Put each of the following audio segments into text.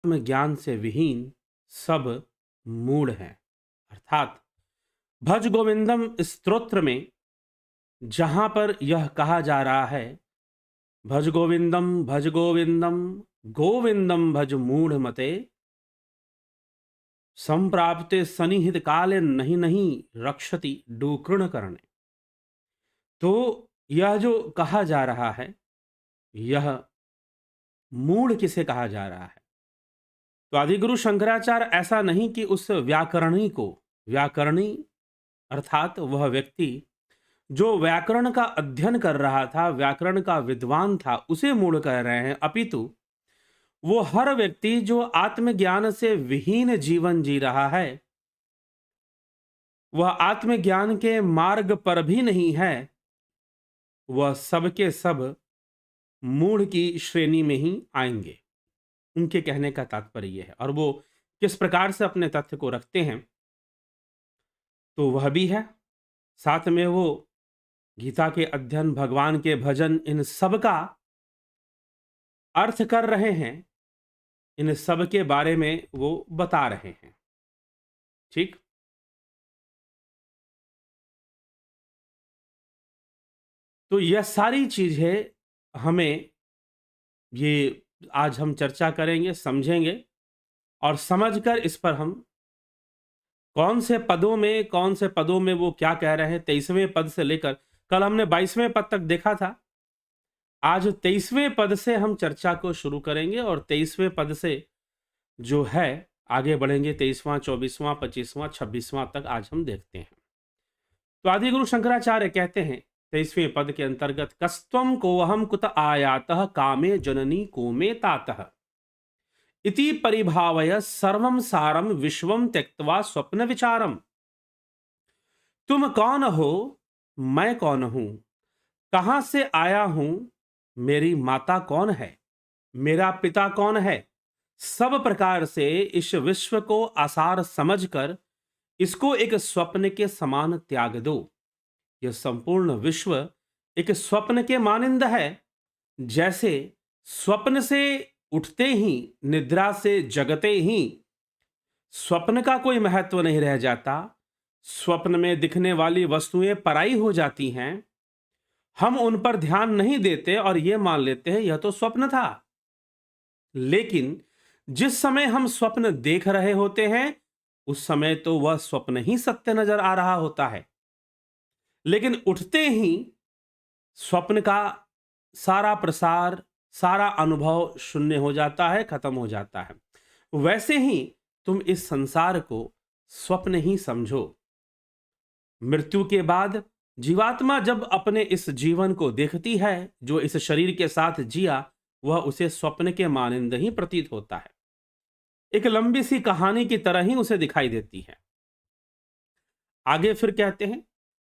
ज्ञान से विहीन सब मूढ़ हैं। अर्थात भज गोविंदम स्तोत्र में जहां पर यह कहा जा रहा है, भज गोविंदम गोविंदम भज मूढ़ मते, संप्राप्ते सनिहित काले नहीं नहीं रक्षति डूकृण करने। तो यह जो कहा जा रहा है, यह मूढ़ किसे कहा जा रहा है? तो आदिगुरु शंकराचार्य ऐसा नहीं कि उस व्याकरणी अर्थात वह व्यक्ति जो व्याकरण का अध्ययन कर रहा था, व्याकरण का विद्वान था, उसे मूढ़ कह रहे हैं, अपितु वो हर व्यक्ति जो आत्मज्ञान से विहीन जीवन जी रहा है, वह आत्मज्ञान के मार्ग पर भी नहीं है, वह सबके सब मूढ़ की श्रेणी में ही आएंगे। उनके कहने का तात्पर्य यह है। और वो किस प्रकार से अपने तथ्य को रखते हैं, तो वह भी है, साथ में वो गीता के अध्ययन, भगवान के भजन, इन सब का अर्थ कर रहे हैं, इन सब के बारे में वो बता रहे हैं। ठीक। तो यह सारी चीजें हमें, ये आज हम चर्चा करेंगे, समझेंगे और समझकर इस पर हम कौन से पदों में वो क्या कह रहे हैं, 23वें पद से लेकर, कल हमने 22वें पद तक देखा था, आज 23वें पद से हम चर्चा को शुरू करेंगे और 23वें पद से जो है आगे बढ़ेंगे, 23वां, 24वां, 25वां, 26वां तक आज हम देखते हैं। तो आदिगुरु शंकराचार्य कहते हैं 23वें पद के अंतर्गत, कस्त्वं कोऽहं कुत आयातः कामे जननी कोमे तातः इति परिभावय सर्वं सारम विश्वम त्यक्त्वा स्वप्न विचारम। तुम कौन हो, मैं कौन हूं, कहां से आया हूं, मेरी माता कौन है, मेरा पिता कौन है, सब प्रकार से इस विश्व को आसार समझकर इसको एक स्वप्न के समान त्याग दो। यह संपूर्ण विश्व एक स्वप्न के मानिंद है। जैसे स्वप्न से उठते ही, निद्रा से जगते ही स्वप्न का कोई महत्व नहीं रह जाता, स्वप्न में दिखने वाली वस्तुएं पराई हो जाती हैं, हम उन पर ध्यान नहीं देते और यह मान लेते हैं यह तो स्वप्न था। लेकिन जिस समय हम स्वप्न देख रहे होते हैं, उस समय तो वह स्वप्न ही सत्य नजर आ रहा होता है। लेकिन उठते ही स्वप्न का सारा प्रसार, सारा अनुभव शून्य हो जाता है, खत्म हो जाता है। वैसे ही तुम इस संसार को स्वप्न ही समझो। मृत्यु के बाद जीवात्मा जब अपने इस जीवन को देखती है, जो इस शरीर के साथ जिया, वह उसे स्वप्न के मानिंद ही प्रतीत होता है, एक लंबी सी कहानी की तरह ही उसे दिखाई देती है। आगे फिर कहते हैं,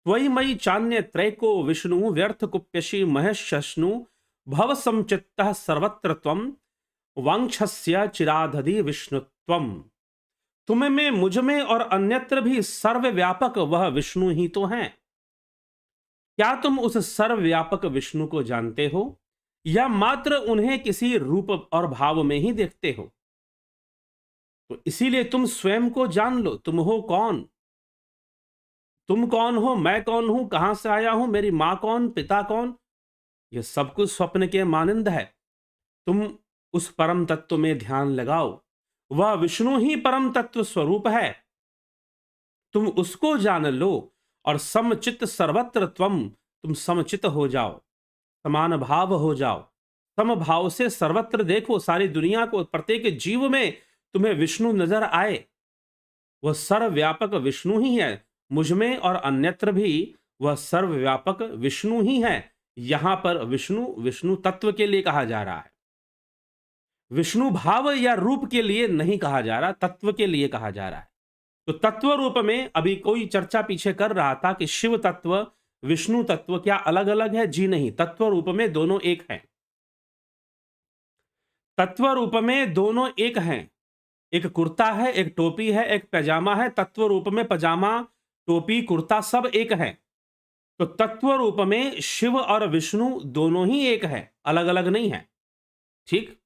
वही मई चान्य त्रैको विष्णु व्यर्थ कुप्यशी महेशनु भव संचित्तः सर्वत्र त्वं वांछस्य चिराधधि विष्णुत्वम। तुम में, मुझ में और अन्यत्र भी सर्वव्यापक वह विष्णु ही तो हैं। क्या तुम उस सर्वव्यापक विष्णु को जानते हो या मात्र उन्हें किसी रूप और भाव में ही देखते हो? तो इसीलिए तुम स्वयं को जान लो, तुम हो कौन, तुम कौन हो, मैं कौन हूं, कहां से आया हूं, मेरी मां कौन, पिता कौन, यह सब कुछ स्वप्न के मानिंद है। तुम उस परम तत्व में ध्यान लगाओ, वह विष्णु ही परम तत्व स्वरूप है। तुम उसको जान लो और समचित सर्वत्र त्वम, तुम समचित हो जाओ, समान भाव हो जाओ, समभाव से सर्वत्र देखो, सारी दुनिया को, प्रत्येक जीव में तुम्हें विष्णु नजर आए। वह सर्वव्यापक विष्णु ही है, मुझ में और अन्यत्र भी वह सर्वव्यापक विष्णु ही है। यहां पर विष्णु, विष्णु तत्व के लिए कहा जा रहा है, विष्णु भाव या रूप के लिए नहीं कहा जा रहा, तत्व के लिए कहा जा रहा है। तो तत्व रूप में अभी कोई चर्चा पीछे कर रहा था कि शिव तत्व, विष्णु तत्व क्या अलग अलग है? जी नहीं, तत्व रूप में दोनों एक हैं। तत्व रूप में दोनों एक हैं। एक कुर्ता है, एक टोपी है, एक पैजामा है। तत्व रूप में पजामा, टोपी, कुर्ता सब एक है। तो तत्व रूप में शिव और विष्णु दोनों ही एक है, अलग अलग नहीं है। ठीक।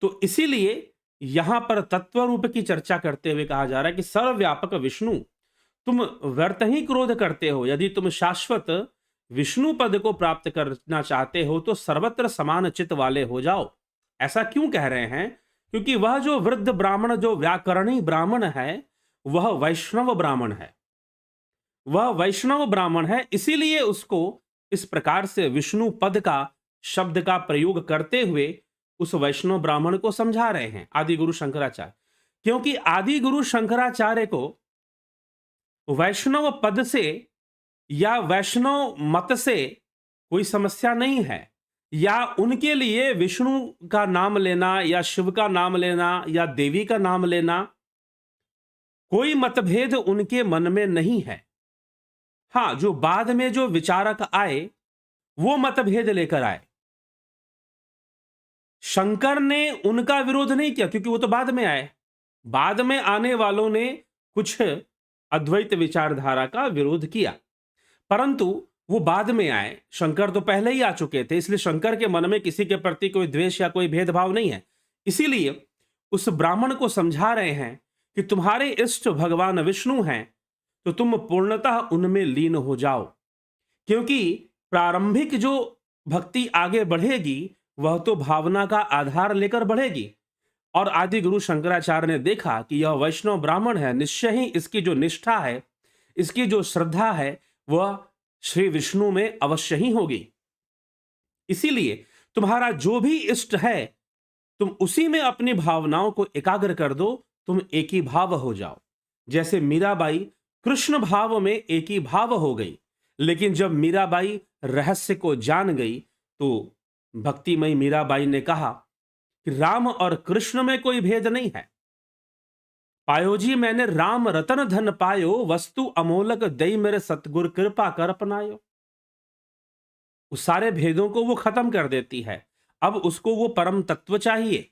तो इसीलिए यहां पर तत्व रूप की चर्चा करते हुए कहा जा रहा है कि सर्वव्यापक विष्णु, तुम व्यर्थ ही क्रोध करते हो। यदि तुम शाश्वत विष्णु पद को प्राप्त करना चाहते हो तो सर्वत्र समान चित्त वाले हो जाओ। ऐसा क्यों कह रहे हैं? क्योंकि वह जो वृद्ध ब्राह्मण, जो व्याकरणी ब्राह्मण है, वह वैष्णव ब्राह्मण है। वह वैष्णव ब्राह्मण है, इसीलिए उसको इस प्रकार से विष्णु पद का शब्द का प्रयोग करते हुए उस वैष्णव ब्राह्मण को समझा रहे हैं आदि गुरु शंकराचार्य। क्योंकि आदि गुरु शंकराचार्य को वैष्णव पद से या वैष्णव मत से कोई समस्या नहीं है, या उनके लिए विष्णु का नाम लेना या शिव का नाम लेना या देवी का नाम लेना कोई मतभेद उनके मन में नहीं है। हां, जो बाद में जो विचारक आए वो मतभेद लेकर आए। शंकर ने उनका विरोध नहीं किया क्योंकि वो तो बाद में आए। बाद में आने वालों ने कुछ अद्वैत विचारधारा का विरोध किया, परंतु वो बाद में आए। शंकर तो पहले ही आ चुके थे, इसलिए शंकर के मन में किसी के प्रति कोई द्वेष या कोई भेदभाव नहीं है। इसीलिए उस ब्राह्मण को समझा रहे हैं कि तुम्हारे इष्ट भगवान विष्णु हैं, तो तुम पूर्णतः उनमें लीन हो जाओ। क्योंकि प्रारंभिक जो भक्ति आगे बढ़ेगी वह तो भावना का आधार लेकर बढ़ेगी। और आदि गुरु शंकराचार्य ने देखा कि यह वैष्णव ब्राह्मण है, निश्चय ही इसकी जो निष्ठा है, इसकी जो श्रद्धा है, वह श्री विष्णु में अवश्य ही होगी। इसीलिए तुम्हारा जो भी इष्ट है, तुम उसी में अपनी भावनाओं को एकाग्र कर दो, तुम एक ही भाव हो जाओ। जैसे मीराबाई कृष्ण भाव में एक ही भाव हो गई, लेकिन जब मीराबाई रहस्य को जान गई तो भक्तिमयी मीराबाई ने कहा कि राम और कृष्ण में कोई भेद नहीं है। पायो जी मैंने राम रतन धन पायो, वस्तु अमोलक दई मेरे सतगुर कृपा कर अपनायो। उस सारे भेदों को वो खत्म कर देती है। अब उसको वो परम तत्व चाहिए,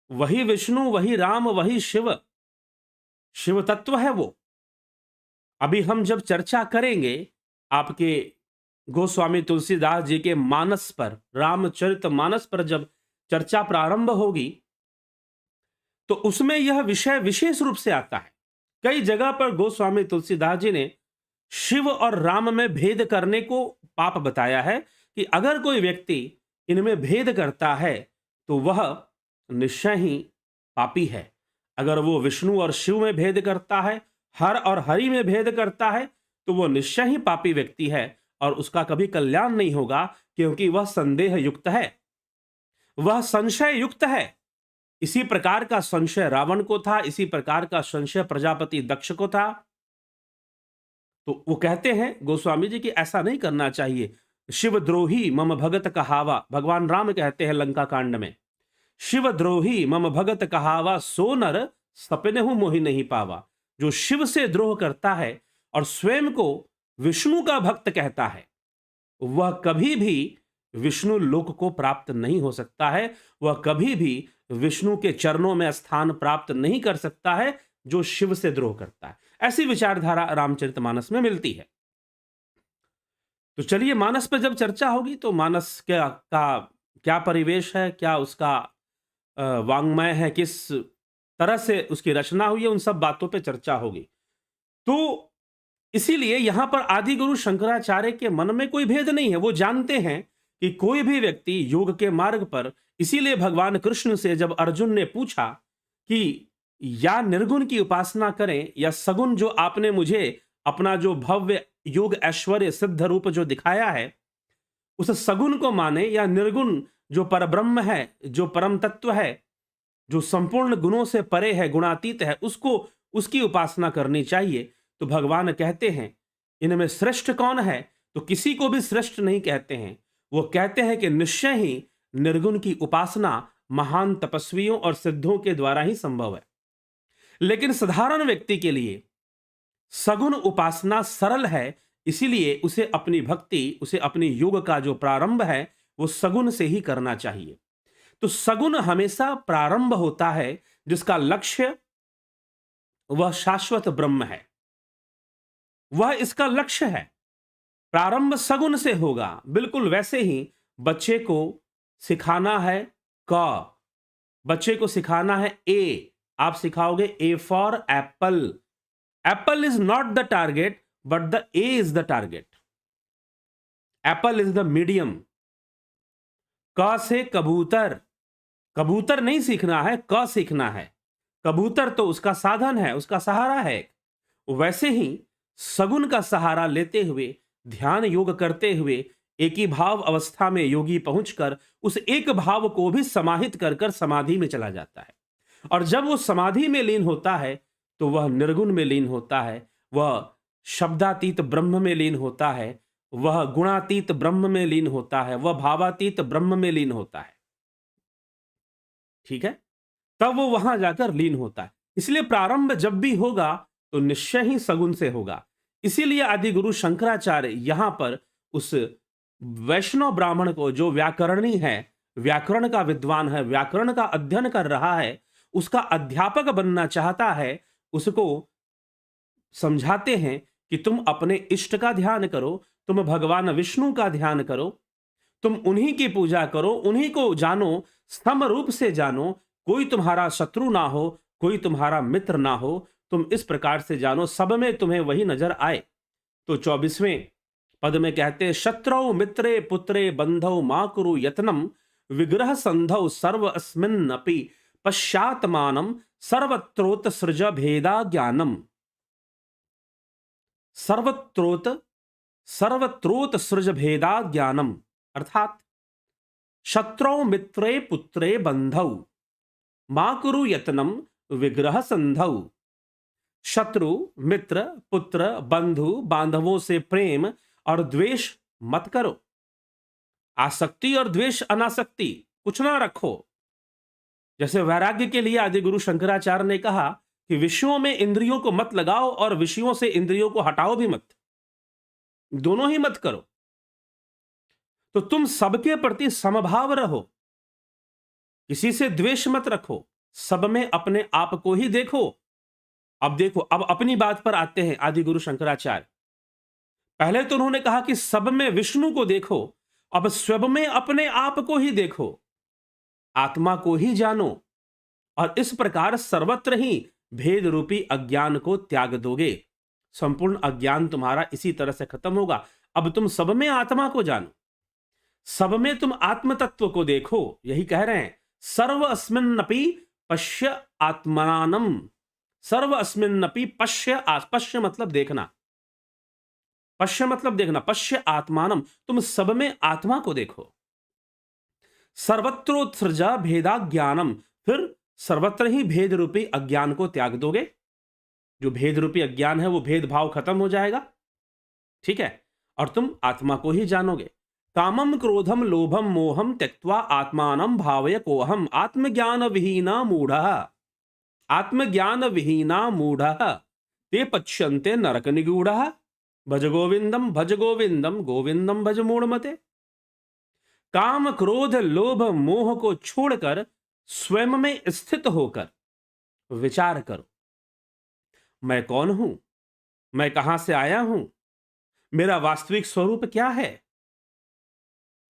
वही विष्णु, वही राम, वही शिव, शिव तत्व है वो। अभी हम जब चर्चा करेंगे आपके गोस्वामी तुलसीदास जी के मानस पर, रामचरित मानस पर जब चर्चा प्रारंभ होगी तो उसमें यह विषय विशेष रूप से आता है। कई जगह पर गोस्वामी तुलसीदास जी ने शिव और राम में भेद करने को पाप बताया है कि अगर कोई व्यक्ति इनमें भेद करता है तो वह निश्चय ही पापी है। अगर वो विष्णु और शिव में भेद करता है, हर और हरि में भेद करता है, तो वो निश्चय ही पापी व्यक्ति है और उसका कभी कल्याण नहीं होगा, क्योंकि वह संदेह युक्त है, वह संशय युक्त है। इसी प्रकार का संशय रावण को था, इसी प्रकार का संशय प्रजापति दक्ष को था। तो वो कहते हैं गोस्वामी जी कि ऐसा नहीं करना चाहिए। शिवद्रोही मम भगत कहावा, भगवान राम कहते हैं लंका कांड में, शिवद्रोही मम भगत कहावा, सो नर सपनेहु मोहि नहीं पावा। जो शिव से द्रोह करता है और स्वयं को विष्णु का भक्त कहता है, वह कभी भी विष्णु लोक को प्राप्त नहीं हो सकता है, वह कभी भी विष्णु के चरणों में स्थान प्राप्त नहीं कर सकता है जो शिव से द्रोह करता है। ऐसी विचारधारा रामचरितमानस में मिलती है। तो चलिए, मानस पर जब चर्चा होगी तो मानस का क्या परिवेश है, क्या उसका वांग्मय है, किस तरह से उसकी रचना हुई है, उन सब बातों पे चर्चा होगी। तो इसीलिए यहां पर आदि गुरु शंकराचार्य के मन में कोई भेद नहीं है। वो जानते हैं कि कोई भी व्यक्ति योग के मार्ग पर, इसीलिए भगवान कृष्ण से जब अर्जुन ने पूछा कि या निर्गुण की उपासना करें या सगुण, जो आपने मुझे अपना जो भव्य योग ऐश्वर्य सिद्ध रूप जो दिखाया है, उस सगुण को माने या निर्गुण जो परब्रह्म है, जो परम तत्व है, जो संपूर्ण गुणों से परे है, गुणातीत है, उसको, उसकी उपासना करनी चाहिए। तो भगवान कहते हैं इनमें श्रेष्ठ कौन है? तो किसी को भी श्रेष्ठ नहीं कहते हैं। वो कहते हैं कि निश्चय ही निर्गुण की उपासना महान तपस्वियों और सिद्धों के द्वारा ही संभव है, लेकिन साधारण व्यक्ति के लिए सगुण उपासना सरल है, इसीलिए उसे अपनी भक्ति, उसे अपनी योग का जो प्रारंभ है वो सगुण से ही करना चाहिए। तो सगुण हमेशा प्रारंभ होता है जिसका लक्ष्य वह शाश्वत ब्रह्म है, वह इसका लक्ष्य है। प्रारंभ सगुण से होगा। बिल्कुल वैसे ही बच्चे को सिखाना है क, बच्चे को सिखाना है ए, आप सिखाओगे A for apple. Apple is not the target but the A is the target. Apple is the medium. क से कबूतर, कबूतर नहीं सीखना है, क सीखना है। कबूतर तो उसका साधन है, उसका सहारा है। वैसे ही सगुन का सहारा लेते हुए, ध्यान योग करते हुए एक ही भाव अवस्था में योगी पहुंचकर उस एक भाव को भी समाहित कर कर समाधि में चला जाता है। और जब वो समाधि में लीन होता है तो वह निर्गुण में लीन होता है, वह शब्दातीत ब्रह्म में लीन होता है, वह गुणातीत ब्रह्म में लीन होता है, वह भावातीत ब्रह्म में लीन होता है। ठीक है, तब वो वहां जाकर लीन होता है। इसलिए प्रारंभ जब भी होगा तो निश्चय ही सगुन से होगा। इसीलिए आदि गुरु शंकराचार्य यहां पर उस वैष्णव ब्राह्मण को, जो व्याकरणी है, व्याकरण का विद्वान है, व्याकरण का अध्ययन कर रहा है, उसका अध्यापक बनना चाहता है, उसको समझाते हैं कि तुम अपने इष्ट का ध्यान करो, तुम भगवान विष्णु का ध्यान करो, तुम उन्हीं की पूजा करो, उन्हीं को जानो, सम रूप से जानो, कोई तुम्हारा शत्रु ना हो, कोई तुम्हारा मित्र ना हो, तुम इस प्रकार से जानो, सब में तुम्हें वही नजर आए। तो 24वें पद में कहते हैं, शत्रौ मित्रे पुत्रे बंधौ मा कुरु यत्नम विग्रह संधौ सर्व अस्मिन्नपि पश्चात्मानम सर्वत्रोत सृज भेदा ज्ञानम। सर्वत्रोत सृज भेदा ज्ञानम अर्थात शत्रौ मित्रे पुत्रे बंधौ मा कुरु यत्नम विग्रह संधौ। शत्रु, मित्र, पुत्र, बंधु, बांधवों से प्रेम और द्वेष मत करो। आसक्ति और द्वेष, अनासक्ति कुछ ना रखो। जैसे वैराग्य के लिए आदि गुरु शंकराचार्य ने कहा कि विषयों में इंद्रियों को मत लगाओ और विषयों से इंद्रियों को हटाओ भी मत, दोनों ही मत करो। तो तुम सबके प्रति समभाव रहो, किसी से द्वेष मत रखो, सब में अपने आप को ही देखो। अब देखो, अब अपनी बात पर आते हैं आदि गुरु शंकराचार्य। पहले तो उन्होंने कहा कि सब में विष्णु को देखो, अब सब में अपने आप को ही देखो, आत्मा को ही जानो, और इस प्रकार सर्वत्र ही भेद रूपी अज्ञान को त्याग दोगे। संपूर्ण अज्ञान तुम्हारा इसी तरह से खत्म होगा। अब तुम सब में आत्मा को जानो, सब में तुम आत्म तत्व को देखो। यही कह रहे हैं, सर्व अस्मिन्नपि पश्य आत्मानम। सर्व अस्मिन्नपि पश्य, पश्य मतलब देखना, पश्य मतलब देखना, पश्य आत्मानम, तुम सब में आत्मा को देखो। सर्वत्रोत्सृजा भेदा ज्ञानम, फिर सर्वत्र ही भेद रूपी अज्ञान को त्याग दोगे। जो भेद रूपी अज्ञान है वो भेदभाव खत्म हो जाएगा। ठीक है, और तुम आत्मा को ही जानोगे। कामम क्रोधम लोभम मोहम त्यक्त्वा आत्मानं भावय कोहम। आत्मज्ञान विहीना मूढ़ः, आत्मज्ञान विहीना मूढ़ः ते पच्यन्ते नरक निगूढ़ः। भज गोविंदम गोविंदम भज मूढ़मते। काम क्रोध लोभ मोह को छोड़कर स्वयं में स्थित होकर विचार करो, मैं कौन हूं, मैं कहां से आया हूं, मेरा वास्तविक स्वरूप क्या है।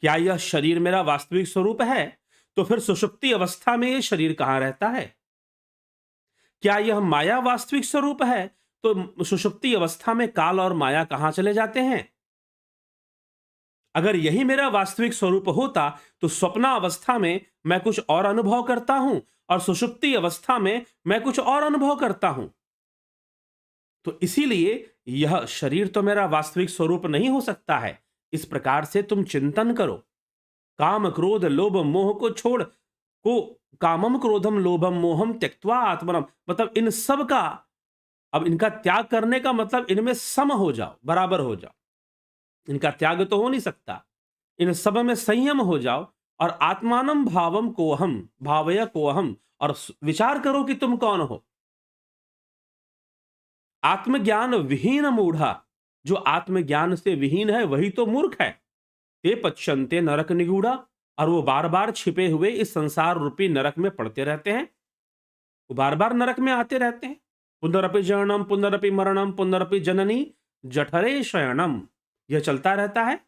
क्या यह शरीर मेरा वास्तविक स्वरूप है? तो फिर सुषुप्ति अवस्था में यह शरीर कहां रहता है? क्या यह माया वास्तविक स्वरूप है? तो सुषुप्ति अवस्था में काल और माया कहां चले जाते हैं? अगर यही मेरा वास्तविक स्वरूप होता तो स्वप्न अवस्था में मैं कुछ और अनुभव करता हूं और सुषुप्ति अवस्था में मैं कुछ और अनुभव करता हूं। तो इसीलिए यह शरीर तो मेरा वास्तविक स्वरूप नहीं हो सकता है। इस प्रकार से तुम चिंतन करो। काम क्रोध लोभ मोह को छोड़ को, कामम क्रोधम लोभम मोहम त्यक्त्वा आत्मनम, मतलब इन सब का, अब इनका त्याग करने का मतलब इनमें सम हो जाओ, बराबर हो जाओ। इनका त्याग तो हो नहीं सकता, इन सब में संयम हो जाओ और आत्मानम भावम कोहम, भावय कोहम, और विचार करो कि तुम कौन हो। आत्मज्ञान विहीन मूढ़ा, जो आत्मज्ञान से विहीन है वही तो मूर्ख है। ते पच्यन्ते नरक निगूढ़ा, और वो बार बार छिपे हुए इस संसार रूपी नरक में पड़ते रहते हैं, वो बार बार नरक में आते रहते हैं। पुनरपि जननम पुनरपि मरणम पुनरपि जननी जठरे शयनम, यह चलता रहता है।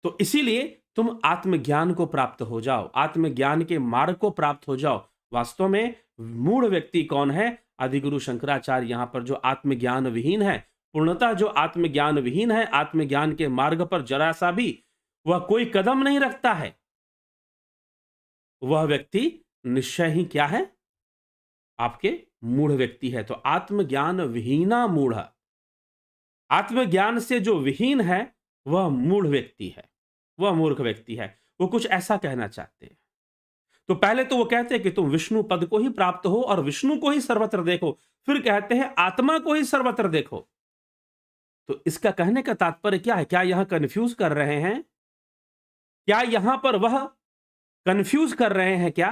तो इसीलिए तुम आत्मज्ञान को प्राप्त हो जाओ, आत्मज्ञान के मार्ग को प्राप्त हो जाओ। वास्तव में मूढ़ व्यक्ति कौन है? आदिगुरु शंकराचार्य यहां पर जो आत्मज्ञान विहीन है, पूर्णतः जो आत्मज्ञान विहीन है, आत्मज्ञान के मार्ग पर जरा सा भी वह कोई कदम नहीं रखता है, वह व्यक्ति निश्चय ही क्या है? आपके मूढ़ व्यक्ति है। तो आत्मज्ञान विहीना मूढ़, आत्मज्ञान से जो विहीन है वह मूढ़ व्यक्ति है, वह मूर्ख व्यक्ति है। वो कुछ ऐसा कहना चाहते हैं। तो पहले तो वो कहते हैं कि तुम विष्णु पद को ही प्राप्त हो और विष्णु को ही सर्वत्र देखो, फिर कहते हैं आत्मा को ही सर्वत्र देखो। तो इसका कहने का तात्पर्य क्या है? क्या यहां कंफ्यूज कर रहे हैं? क्या यहां पर वह कंफ्यूज कर रहे हैं क्या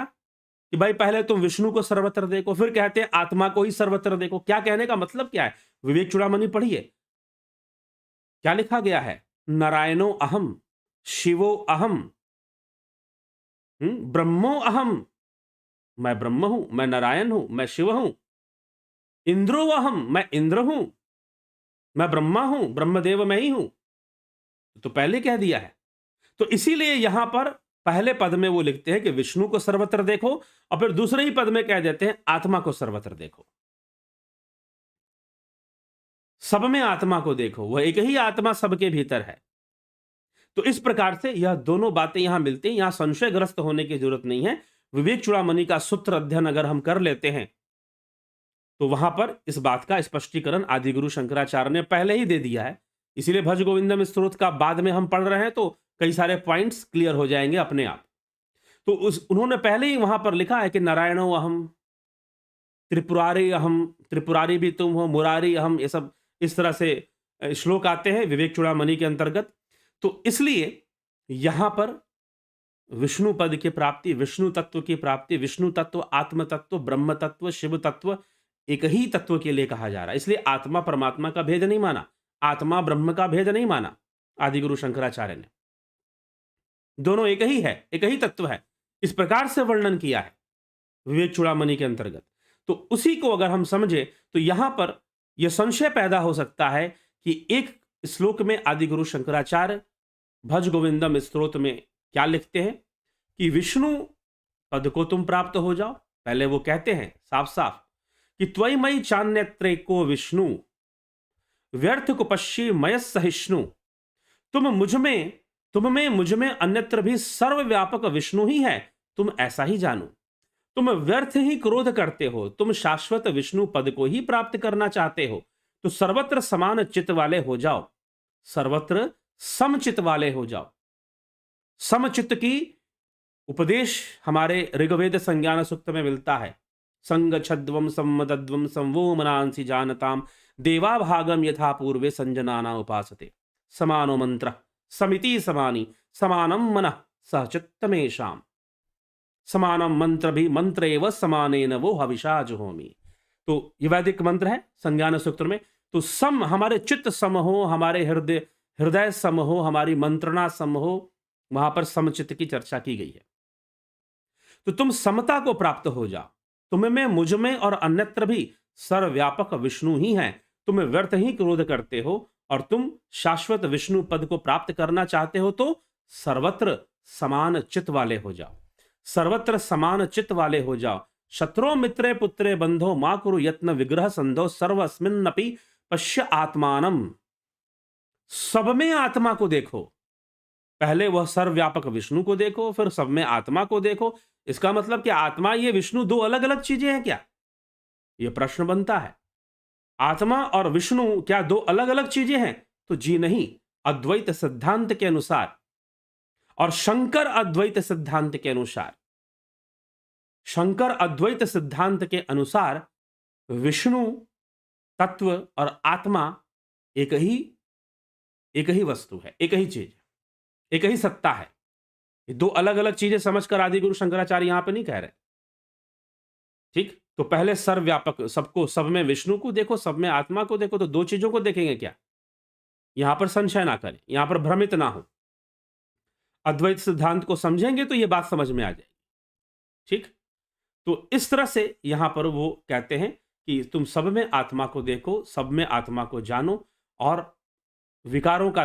कि भाई पहले तुम विष्णु को सर्वत्र देखो, फिर कहते हैं आत्मा को ही सर्वत्र देखो? क्या कहने का मतलब क्या है? विवेक चूड़ामणि पढ़िए, क्या लिखा गया है? नारायणो अहम, शिवो अहम, ब्रह्मो अहम, मैं ब्रह्म हूं, मैं नारायण हूं, मैं शिव हूं। इंद्रो अहम, मैं इंद्र हूं, मैं ब्रह्मा हूं, ब्रह्मदेव मैं ही हूं। तो पहले कह दिया है। तो इसीलिए यहां पर पहले पद में वो लिखते हैं कि विष्णु को सर्वत्र देखो, और फिर दूसरे ही पद में कह देते हैं आत्मा को सर्वत्र देखो, सब में आत्मा को देखो, वह एक ही आत्मा सबके भीतर है। तो इस प्रकार से यह दोनों बातें यहां मिलती हैं, यहां संशयग्रस्त होने की जरूरत नहीं है। विवेक चूड़ामणि का सूत्र अध्ययन अगर हम कर लेते हैं तो वहां पर इस बात का स्पष्टीकरण आदिगुरु शंकराचार्य ने पहले ही दे दिया है। इसीलिए भज गोविंदम स्त्रोत का बाद में हम पढ़ रहे हैं तो कई सारे पॉइंट्स क्लियर हो जाएंगे अपने आप। तो उन्होंने पहले ही वहां पर लिखा है कि नारायणो अहम, त्रिपुरारी अहम, त्रिपुरारी भी तुम हो, मुरारी अहम, ये सब इस तरह से श्लोक आते हैं विवेक चूड़ामणि के अंतर्गत। तो इसलिए यहां पर विष्णु पद की प्राप्ति, विष्णु तत्व की प्राप्ति, विष्णु तत्व, आत्म तत्व, ब्रह्म तत्व, शिव तत्व एक ही तत्व के लिए कहा जा रहा है। इसलिए आत्मा परमात्मा का भेद नहीं माना, आत्मा ब्रह्म का भेद नहीं माना आदिगुरु शंकराचार्य ने। दोनों एक ही है, एक ही तत्व है, इस प्रकार से वर्णन किया है विवेक चूड़ामणि के अंतर्गत। तो उसी को अगर हम समझे तो यहां पर यह संशय पैदा हो सकता है कि एक श्लोक में आदिगुरु शंकराचार्य भज गोविंदम स्तोत्र में क्या लिखते हैं कि विष्णु पद को तुम प्राप्त हो जाओ। पहले वो कहते हैं साफ साफ कि त्वयि मयि चान्यत्रे को विष्णु व्यर्थ कुपश्ची मय सहिष्णु, तुम मुझ में अन्यत्र भी सर्वव्यापक विष्णु ही है, तुम ऐसा ही जानो। तुम व्यर्थ ही क्रोध करते हो, तुम शाश्वत विष्णु पद को ही प्राप्त करना चाहते हो, तो सर्वत्र समान चित्त वाले हो जाओ, सर्वत्र समचित वाले हो जाओ। समचित्त की उपदेश हमारे ऋग्वेद संज्ञान सूक्त में मिलता है। संग छद्वम सम्मदद्वम संवो मनांसि जानताम देवा भागम यथा पूर्वे संजनाना उपासते, समानो मंत्र समिति समानी समानम मनः सहचित्तमेषाम, समानम मंत्र भी मंत्र एव समानेन वो हविषा जुहोमि। तो ये वैदिक मंत्र है संज्ञान सूत्र में। तो सम, हमारे चित्त सम हो, हमारे हृदय सम हो, हमारी मंत्रणा सम हो, वहां पर समचित्त की चर्चा की गई है। तो तुम समता को प्राप्त हो जाओ, तुम्हें में मुझ में और अन्यत्र भी सर्वव्यापक विष्णु ही है, तुम व्यर्थ ही क्रोध करते हो और तुम शाश्वत विष्णु पद को प्राप्त करना चाहते हो, तो सर्वत्र समान चित्त वाले हो जाओ, सर्वत्र समान चित्त वाले हो जाओ। शत्रो मित्रे पुत्रे बंधो मां कुरु यत्न विग्रह संधो सर्वस्मिन्नपि पश्य आत्मानम, सब में आत्मा को देखो। पहले वह सर्वव्यापक विष्णु को देखो, फिर सब में आत्मा को देखो। इसका मतलब कि आत्मा ये विष्णु दो अलग अलग चीजें हैं क्या? यह प्रश्न बनता है। आत्मा और विष्णु क्या दो अलग अलग चीजें हैं? तो जी नहीं, अद्वैत सिद्धांत के अनुसार और शंकर अद्वैत सिद्धांत के अनुसार, शंकर अद्वैत सिद्धांत के अनुसार विष्णु तत्व और आत्मा एक ही वस्तु है, एक ही चीज, एक ही सत्ता है। ये दो अलग अलग चीजें समझकर आदिगुरु शंकराचार्य यहां पे नहीं कह रहे। ठीक, तो पहले सर्वव्यापक, सबको, सब में विष्णु को देखो, सब में आत्मा को देखो। तो दो चीजों को देखेंगे क्या? यहां पर संशय ना करें, यहां पर भ्रमित ना हो। अद्वैत सिद्धांत को समझेंगे तो यह बात समझ में आ जाएगी। ठीक, तो इस तरह से यहां पर वो कहते हैं कि तुम सब में आत्मा को देखो, सब में आत्मा को जानो और विकारों का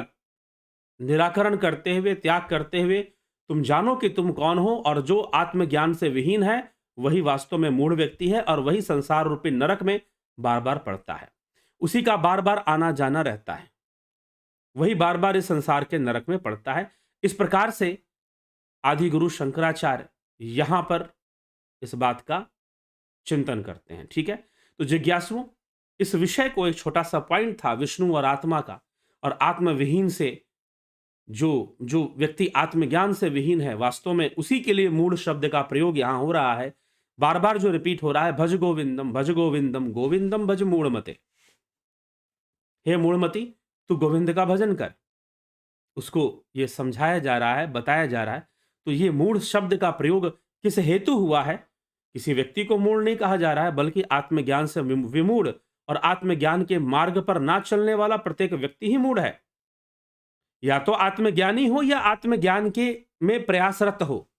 निराकरण करते हुए, त्याग करते हुए तुम जानो कि तुम कौन हो, और जो आत्मज्ञान से विहीन है वही वास्तव में मूढ़ व्यक्ति है, और वही संसार रूपी नरक में बार-बार पड़ता है। उसी का बार-बार आना-जाना रहता है। वही बार-बार इस संसार के नरक में पड़ता है। इस प्रकार से आदि गुरु शंकराचार्य यहां पर इस बात का चिंतन करते हैं। ठीक है? तो जिज्ञासुओं, इस विषय को, एक छोटा-सा पॉइंट था विष्णु और आत्मा का, और आत्मविहीन से जो जो व्यक्ति आत्मज्ञान से विहीन है, वास्तव में उसी के लिए मूढ़ शब्द का प्रयोग यहां हो रहा है। बार-बार जो रिपीट हो रहा है, भज गोविंदम, भज गोविंदम, गोविंदम भज मूढ़मते। हे मूढ़मति, तू गोविंद का भजन कर। उसको ये समझाया जा रहा है, बताया जा रहा है। तो ये मूढ़ शब्द का प्रयोग किस हेतु हुआ है? किसी व्यक्ति को मूढ़ नहीं कहा जा रहा है, बल्कि आत्मज्ञान से विमूढ़ और आत्मज्ञान के मार्ग पर ना चलने वाला प्रत्येक व्यक्ति ही मूढ़ है। या तो आत्मज्ञानी हो या आत्मज्ञान के में प्रयासरत हो,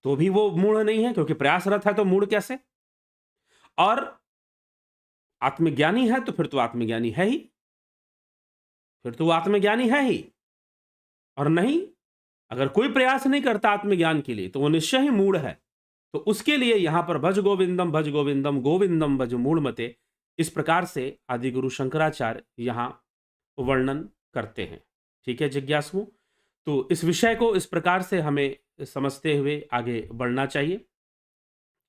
तो भी वो मूढ़ नहीं है, क्योंकि प्रयासरत है तो मूढ़ कैसे? और आत्मज्ञानी है तो फिर तो आत्मज्ञानी है ही, फिर तो वो आत्मज्ञानी है ही। और नहीं, अगर कोई प्रयास नहीं करता आत्मज्ञान के लिए, तो वो निश्चय ही मूढ़ है। तो उसके लिए यहां पर भज गोविंदम, भज गोविंदम, गोविंदम भज मूढ़मते, इस प्रकार से आदि गुरु शंकराचार्य यहां वर्णन करते हैं। ठीक है जिज्ञासुओं? तो इस विषय को इस प्रकार से हमें समझते हुए आगे बढ़ना चाहिए।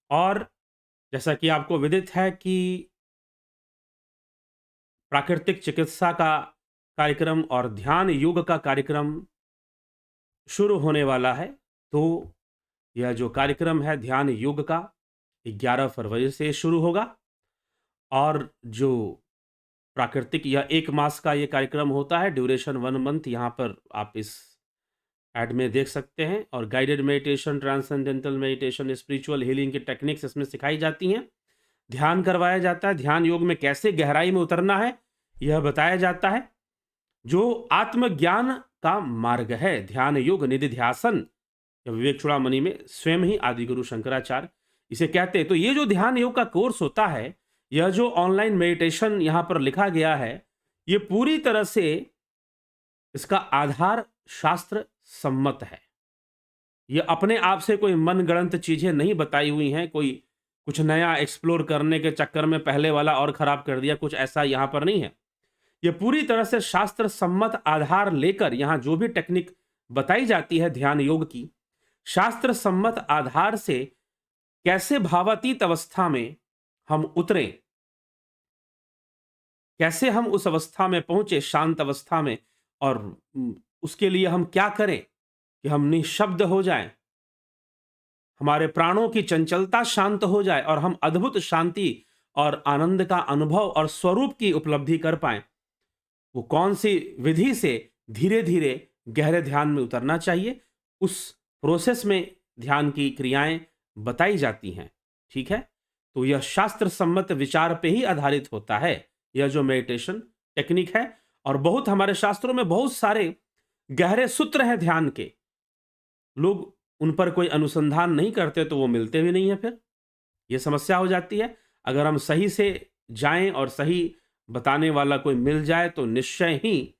और जैसा कि आपको विदित है कि प्राकृतिक चिकित्सा का कार्यक्रम और ध्यान योग का कार्यक्रम शुरू होने वाला है। तो यह जो कार्यक्रम है ध्यान योग का, 11 फरवरी से शुरू होगा, और जो प्राकृतिक, यह 1 मास का ये कार्यक्रम होता है, ड्यूरेशन 1 मंथ, यहाँ पर आप इस ऐड में देख सकते हैं। और guided meditation, transcendental meditation, spiritual healing की टेक्निक्स इसमें सिखाई जाती हैं। ध्यान करवाया जाता है, ध्यान योग में कैसे गहराई में उतरना है यह बताया जाता है। जो आत्मज्ञान का मार्ग है, ध्यान योग निधिध्यासन, विवेक चूड़ामणि में स्वयं ही आदि गुरु शंकराचार्य इसे कहते हैं। तो ये जो ध्यान योग का कोर्स होता है, यह जो ऑनलाइन मेडिटेशन यहां पर लिखा गया है, ये पूरी तरह से इसका आधार शास्त्र सम्मत है। ये अपने आप से कोई मनगढ़ंत चीजें नहीं बताई हुई हैं, कोई कुछ नया एक्सप्लोर करने के चक्कर में पहले वाला और खराब कर दिया, कुछ ऐसा यहां पर नहीं है। ये पूरी तरह से शास्त्र सम्मत आधार लेकर यहां जो भी टेक्निक बताई जाती है ध्यान योग की, शास्त्र सम्मत आधार से कैसे भावातीत अवस्था में हम उतरे, कैसे हम उस अवस्था में पहुंचे, शांत अवस्था में, और उसके लिए हम क्या करें कि हम निःशब्द हो जाएं, हमारे प्राणों की चंचलता शांत हो जाए, और हम अद्भुत शांति और आनंद का अनुभव और स्वरूप की उपलब्धि कर पाएं। वो कौन सी विधि से धीरे धीरे गहरे ध्यान में उतरना चाहिए, उस प्रोसेस में ध्यान की क्रियाएं बताई जाती हैं। ठीक है? तो यह शास्त्र सम्मत विचार पे ही आधारित होता है, यह जो मेडिटेशन टेक्निक है। और बहुत हमारे शास्त्रों में बहुत सारे गहरे सूत्र हैं ध्यान के, लोग उन पर कोई अनुसंधान नहीं करते तो वो मिलते भी नहीं है। फिर यह समस्या हो जाती है। अगर हम सही से जाएं और सही बताने वाला कोई मिल जाए, तो निश्चय ही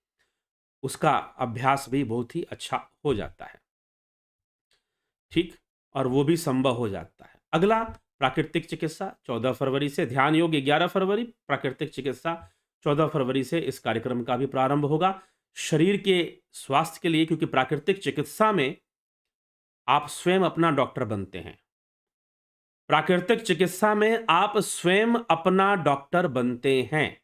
उसका अभ्यास भी बहुत ही अच्छा हो जाता है। ठीक? और वो भी संभव हो जाता है। अगला प्राकृतिक चिकित्सा 14 फरवरी से, ध्यान योग 11 फरवरी, प्राकृतिक चिकित्सा 14 फरवरी से इस कार्यक्रम का भी प्रारंभ होगा, शरीर के स्वास्थ्य के लिए। क्योंकि प्राकृतिक चिकित्सा में आप स्वयं अपना डॉक्टर बनते हैं। प्राकृतिक चिकित्सा में आप स्वयं अपना डॉक्टर बनते हैं।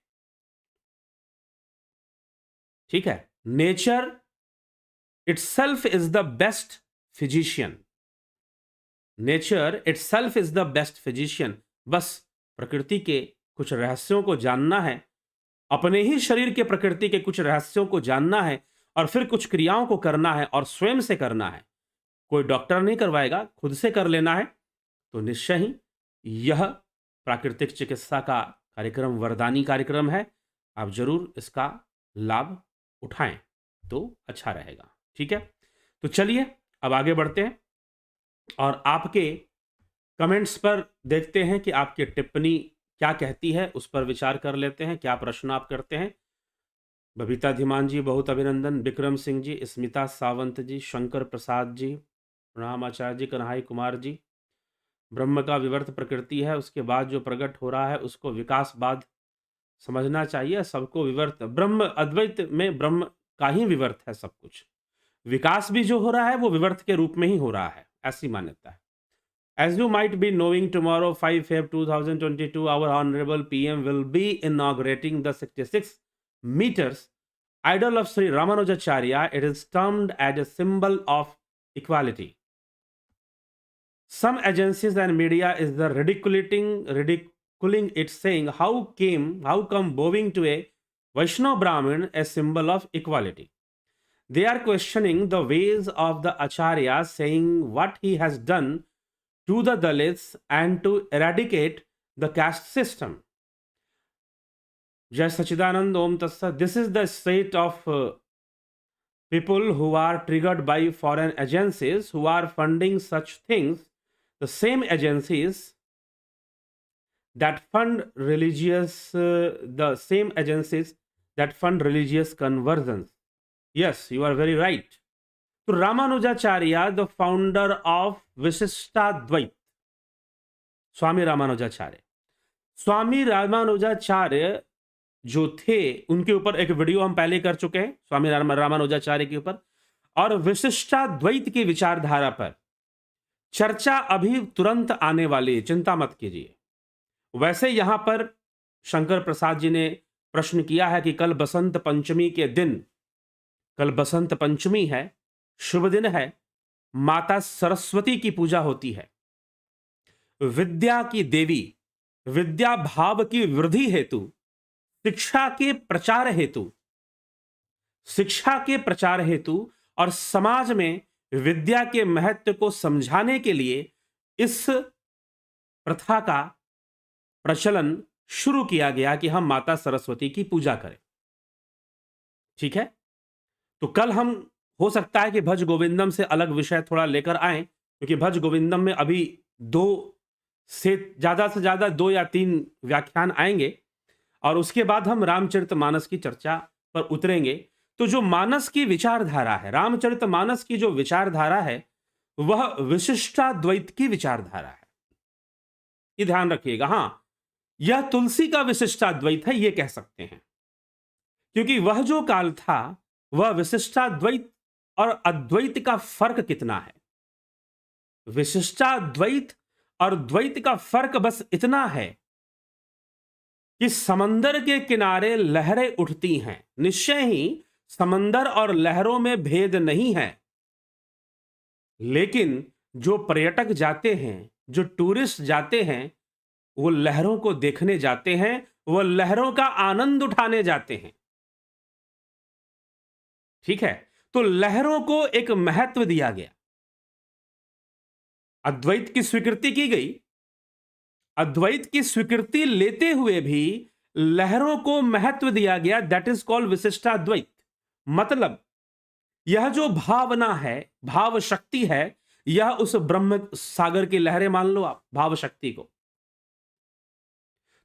ठीक है? Nature itself is the best physician. Nature itself is the best physician. बस प्रकृति के कुछ रहस्यों को जानना है, अपने ही शरीर के प्रकृति के कुछ रहस्यों को जानना है, और फिर कुछ क्रियाओं को करना है, और स्वयं से करना है। कोई डॉक्टर नहीं करवाएगा, खुद से कर लेना है। तो निश्चय ही यह प्राकृतिक चिकित्सा का कार्यक्रम वरदानी कार्यक्रम है। आप जरूर इसका लाभ उठाएं तो अच्छा रहेगा। ठीक है? तो चलिए अब आगे बढ़ते हैं, और आपके कमेंट्स पर देखते हैं कि आपकी टिप्पणी क्या कहती है, उस पर विचार कर लेते हैं। क्या प्रश्न आप करते हैं? बबीता धीमान जी बहुत अभिनंदन, विक्रम सिंह जी, स्मिता सावंत जी, शंकर प्रसाद जी, प्रणाम आचार्य जी, कन्हई कुमार जी। ब्रह्म का विवर्त प्रकृति है, उसके बाद जो प्रकट हो रहा है उसको विकासवाद समझना चाहिए। सबको विवर्त, ब्रह्म अद्वैत में ब्रह्म का ही विवर्त है सब कुछ। विकास भी जो हो रहा है वो विवर्त के रूप में ही हो रहा है, ऐसी मान्यता है। As you might be knowing, tomorrow 5 Feb 2022, our Honorable PM will be inaugurating the 66 meters idol of Sri Ramanujacharya. It is termed as a symbol of equality. Some agencies and media is the ridiculing it, saying how come bowing to a Vaishnav Brahmin a symbol of equality. They are questioning the ways of the Acharya, saying what he has done to the Dalits and to eradicate the caste system. Jai Sachidanand Om Tatsat. This is the state of people who are triggered by foreign agencies who are funding such things. The same agencies that fund religious conversions. Yes, you are very right. So Ramanujacharya, the founder of Vishishtadvait, स्वामी रामानुजाचार्य जो थे, उनके ऊपर एक video हम पहले कर चुके हैं स्वामी रामानुजाचार्य के ऊपर, और विशिष्टाद्वैत की विचारधारा पर चर्चा अभी तुरंत आने वाली है, चिंता मत कीजिए। वैसे यहां पर शंकर प्रसाद जी ने प्रश्न किया है कि कल बसंत पंचमी के दिन, कल बसंत पंचमी है, शुभ दिन है, माता सरस्वती की पूजा होती है। विद्या की देवी, विद्या भाव की वृद्धि हेतु, शिक्षा के प्रचार हेतु और समाज में विद्या के महत्व को समझाने के लिए इस प्रथा का प्रचलन शुरू किया गया कि हम माता सरस्वती की पूजा करें। ठीक है, तो कल हम, हो सकता है कि भज गोविंदम से अलग विषय थोड़ा लेकर आए, क्योंकि भज गोविंदम में अभी 2 से ज्यादा 2 या 3 व्याख्यान आएंगे और उसके बाद हम रामचरितमानस की चर्चा पर उतरेंगे। तो जो मानस की विचारधारा है, रामचरितमानस की जो विचारधारा है, वह विशिष्टाद्वैत की विचारधारा है। ये ध्यान रखिएगा। हां, यह तुलसी का विशिष्टाद्वैत है, ये कह सकते हैं, क्योंकि वह जो काल था वह विशिष्टाद्वैत और अद्वैत का फर्क कितना है। विशिष्टाद्वैत और द्वैत का फर्क बस इतना है कि समंदर के किनारे लहरें उठती हैं, निश्चय ही समंदर और लहरों में भेद नहीं है, लेकिन जो पर्यटक जाते हैं, जो टूरिस्ट जाते हैं, वो लहरों को देखने जाते हैं, वो लहरों का आनंद उठाने जाते हैं। ठीक है, तो लहरों को एक महत्व दिया गया, अद्वैत की स्वीकृति की गई, अद्वैत की स्वीकृति लेते हुए भी लहरों को महत्व दिया गया। दैट इज कॉल्ड विशिष्टाद्वैत। मतलब यह जो भावना है, भाव शक्ति है, यह उस ब्रह्म सागर की लहरें मान लो आप, भाव शक्ति को।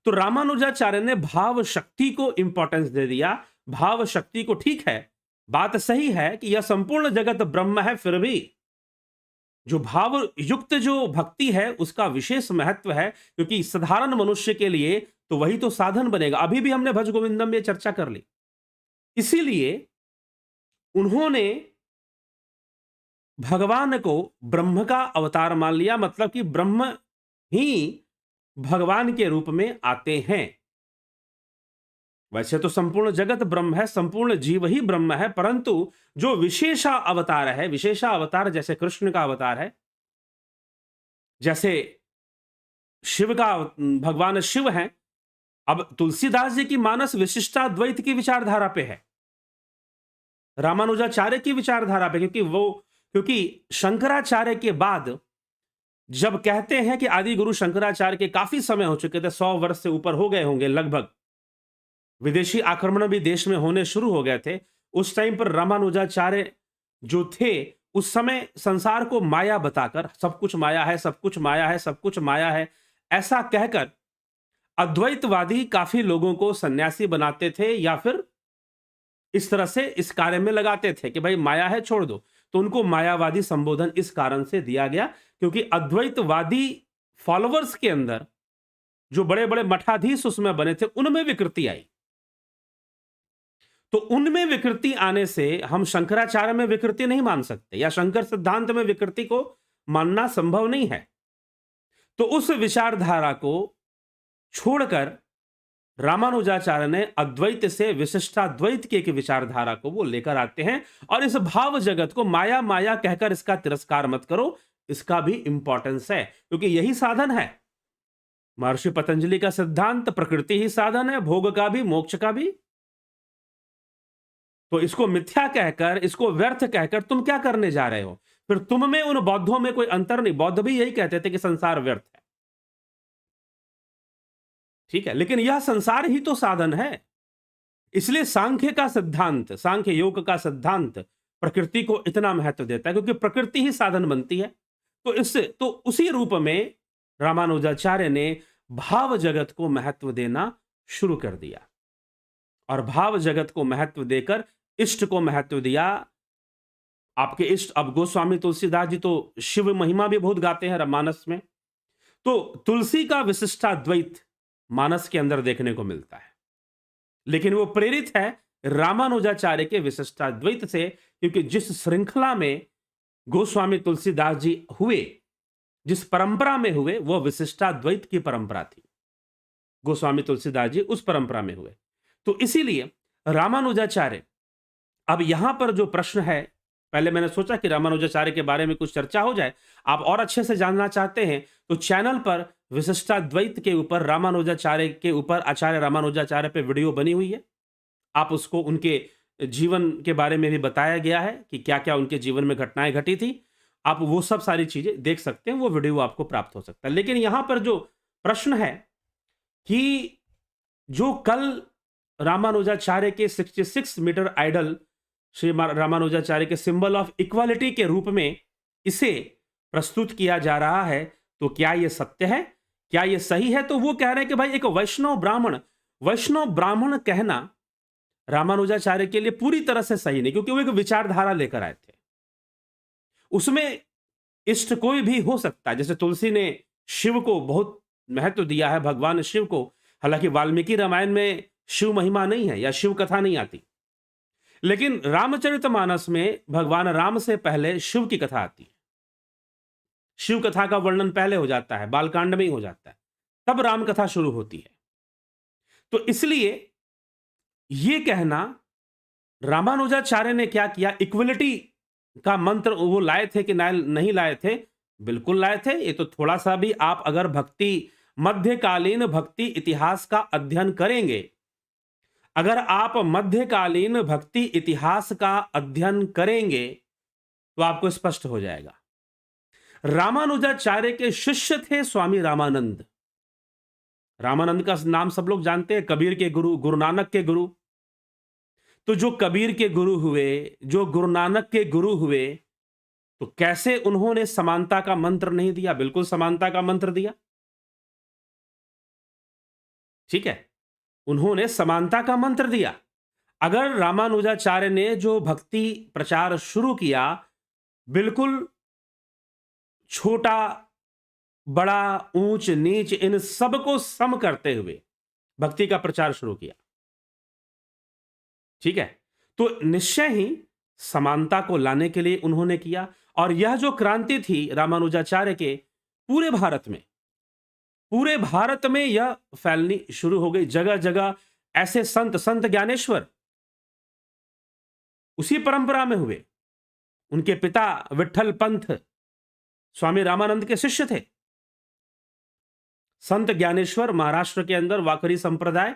तो रामानुजाचार्य ने भाव शक्ति को इंपॉर्टेंस दे दिया। भाव शक्ति को, ठीक है, बात सही है कि यह संपूर्ण जगत ब्रह्म है, फिर भी जो भाव युक्त जो भक्ति है उसका विशेष महत्व है, क्योंकि साधारण मनुष्य के लिए तो वही तो साधन बनेगा। अभी भी हमने भज गोविंदम में चर्चा कर ली। इसीलिए उन्होंने भगवान को ब्रह्म का अवतार मान लिया, मतलब कि ब्रह्म ही भगवान के रूप में आते हैं। वैसे तो संपूर्ण जगत ब्रह्म है, संपूर्ण जीव ही ब्रह्म है, परंतु जो विशेषा अवतार है, विशेषा अवतार जैसे कृष्ण का अवतार है, जैसे शिव का, भगवान शिव हैं। अब तुलसीदास जी की मानस विशिष्टाद्वैत की विचारधारा पे है, रामानुजाचार्य की विचारधारा पे, क्योंकि शंकराचार्य के बाद जब कहते हैं कि आदि गुरु शंकराचार्य के काफी समय हो चुके थे, 100 वर्ष से ऊपर हो गए होंगे लगभग, विदेशी आक्रमण भी देश में होने शुरू हो गए थे, उस टाइम पर रामानुजाचार्य जो थे, उस समय संसार को माया बताकर, सब कुछ माया है, सब कुछ माया है, सब कुछ माया है, ऐसा कहकर अद्वैतवादी काफी लोगों को सन्यासी बनाते थे या फिर इस तरह से इस कार्य में लगाते थे कि भाई माया है छोड़ दो, तो उनको मायावादी संबोधन इस कारण से दिया गया क्योंकि अद्वैतवादी फॉलोवर्स के अंदर जो बड़े बड़े मठाधीश उसमें बने थे उनमें विकृति आई। तो उनमें विकृति आने से हम शंकराचार्य में विकृति नहीं मान सकते या शंकर सिद्धांत में विकृति को मानना संभव नहीं है। तो उस विचारधारा को छोड़कर रामानुजाचार्य ने अद्वैत से विशिष्टाद्वैत की एक विचारधारा को वो लेकर आते हैं और इस भाव जगत को माया माया कहकर इसका तिरस्कार मत करो, इसका भी इंपॉर्टेंस है क्योंकि यही साधन है। महर्षि पतंजलि का सिद्धांत प्रकृति ही साधन है, भोग का भी मोक्ष का भी। तो इसको मिथ्या कहकर, इसको व्यर्थ कहकर तुम क्या करने जा रहे हो? फिर तुम में उन बौद्धों में कोई अंतर नहीं। बौद्ध भी यही कहते थे कि संसार व्यर्थ है, ठीक है, लेकिन यह संसार ही तो साधन है। इसलिए सांख्य का सिद्धांत, सांख्य योग का सिद्धांत प्रकृति को इतना महत्व देता है क्योंकि प्रकृति ही साधन बनती है। तो उसी रूप में रामानुजाचार्य ने भाव जगत को महत्व देना शुरू कर दिया और भाव जगत को महत्व देकर इष्ट को महत्व दिया। आपके इष्ट, अब गोस्वामी तुलसीदास जी तो शिव महिमा भी बहुत गाते हैं मानस में, तो तुलसी का विशिष्टाद्वैत मानस के अंदर देखने को मिलता है, लेकिन वो प्रेरित है रामानुजाचार्य के विशिष्टाद्वैत से क्योंकि जिस श्रृंखला में गोस्वामी तुलसीदास जी हुए, जिस परंपरा में हुए, वह विशिष्टाद्वैत की परंपरा थी। गोस्वामी तुलसीदास जी उस परंपरा में हुए, तो इसीलिए रामानुजाचार्य, अब यहां पर जो प्रश्न है, पहले मैंने सोचा कि रामानुजाचार्य के बारे में कुछ चर्चा हो जाए। आप और अच्छे से जानना चाहते हैं तो चैनल पर विशिष्टाद्वैत के ऊपर, रामानुजाचार्य के ऊपर, आचार्य रामानुजाचार्य पे वीडियो बनी हुई है। आप उसको, उनके जीवन के बारे में भी बताया गया है कि क्या क्या उनके जीवन में घटनाएं घटी थी। आप वो सब सारी चीजें देख सकते हैं, वो वीडियो आपको प्राप्त हो सकता है। लेकिन यहां पर जो प्रश्न है कि जो कल रामानुजाचार्य के 66 मीटर आइडल श्री रामानुजाचार्य के सिंबल ऑफ इक्वालिटी के रूप में इसे प्रस्तुत किया जा रहा है, तो क्या यह सत्य है, क्या यह सही है? तो वो कह रहे हैं कि भाई एक वैष्णव ब्राह्मण कहना रामानुजाचार्य के लिए पूरी तरह से सही नहीं, क्योंकि वो एक विचारधारा लेकर आए थे। उसमें इष्ट कोई भी हो सकता है। जैसे तुलसी ने शिव को बहुत महत्व दिया है, भगवान शिव को। हालांकि वाल्मीकि रामायण में शिव महिमा नहीं है या शिव कथा नहीं आती, लेकिन रामचरितमानस में भगवान राम से पहले शिव की कथा आती है। शिव कथा का वर्णन पहले हो जाता है, बालकांड में ही हो जाता है, तब राम कथा शुरू होती है। तो इसलिए यह कहना, रामानुजाचार्य ने क्या किया, इक्वलिटी का मंत्र वो लाए थे कि नहीं लाए थे? बिल्कुल लाए थे। ये तो थोड़ा सा भी आप अगर मध्यकालीन भक्ति इतिहास का अध्ययन करेंगे, अगर आप मध्यकालीन भक्ति इतिहास का अध्ययन करेंगे तो आपको स्पष्ट हो जाएगा। रामानुजाचार्य के शिष्य थे स्वामी रामानंद। रामानंद का नाम सब लोग जानते हैं, कबीर के गुरु, गुरु नानक के गुरु। तो जो कबीर के गुरु हुए, जो गुरु नानक के गुरु हुए, तो कैसे उन्होंने समानता का मंत्र नहीं दिया? बिल्कुल समानता का मंत्र दिया, ठीक है, उन्होंने समानता का मंत्र दिया। अगर रामानुजाचार्य ने जो भक्ति प्रचार शुरू किया, बिल्कुल छोटा बड़ा, ऊंच नीच, इन सबको सम करते हुए भक्ति का प्रचार शुरू किया, ठीक है, तो निश्चय ही समानता को लाने के लिए उन्होंने किया। और यह जो क्रांति थी रामानुजाचार्य के, पूरे भारत में यह फैलनी शुरू हो गई। जगह जगह ऐसे संत ज्ञानेश्वर उसी परंपरा में हुए। उनके पिता विठल पंथ स्वामी रामानंद के शिष्य थे। संत ज्ञानेश्वर महाराष्ट्र के अंदर वाकरी संप्रदाय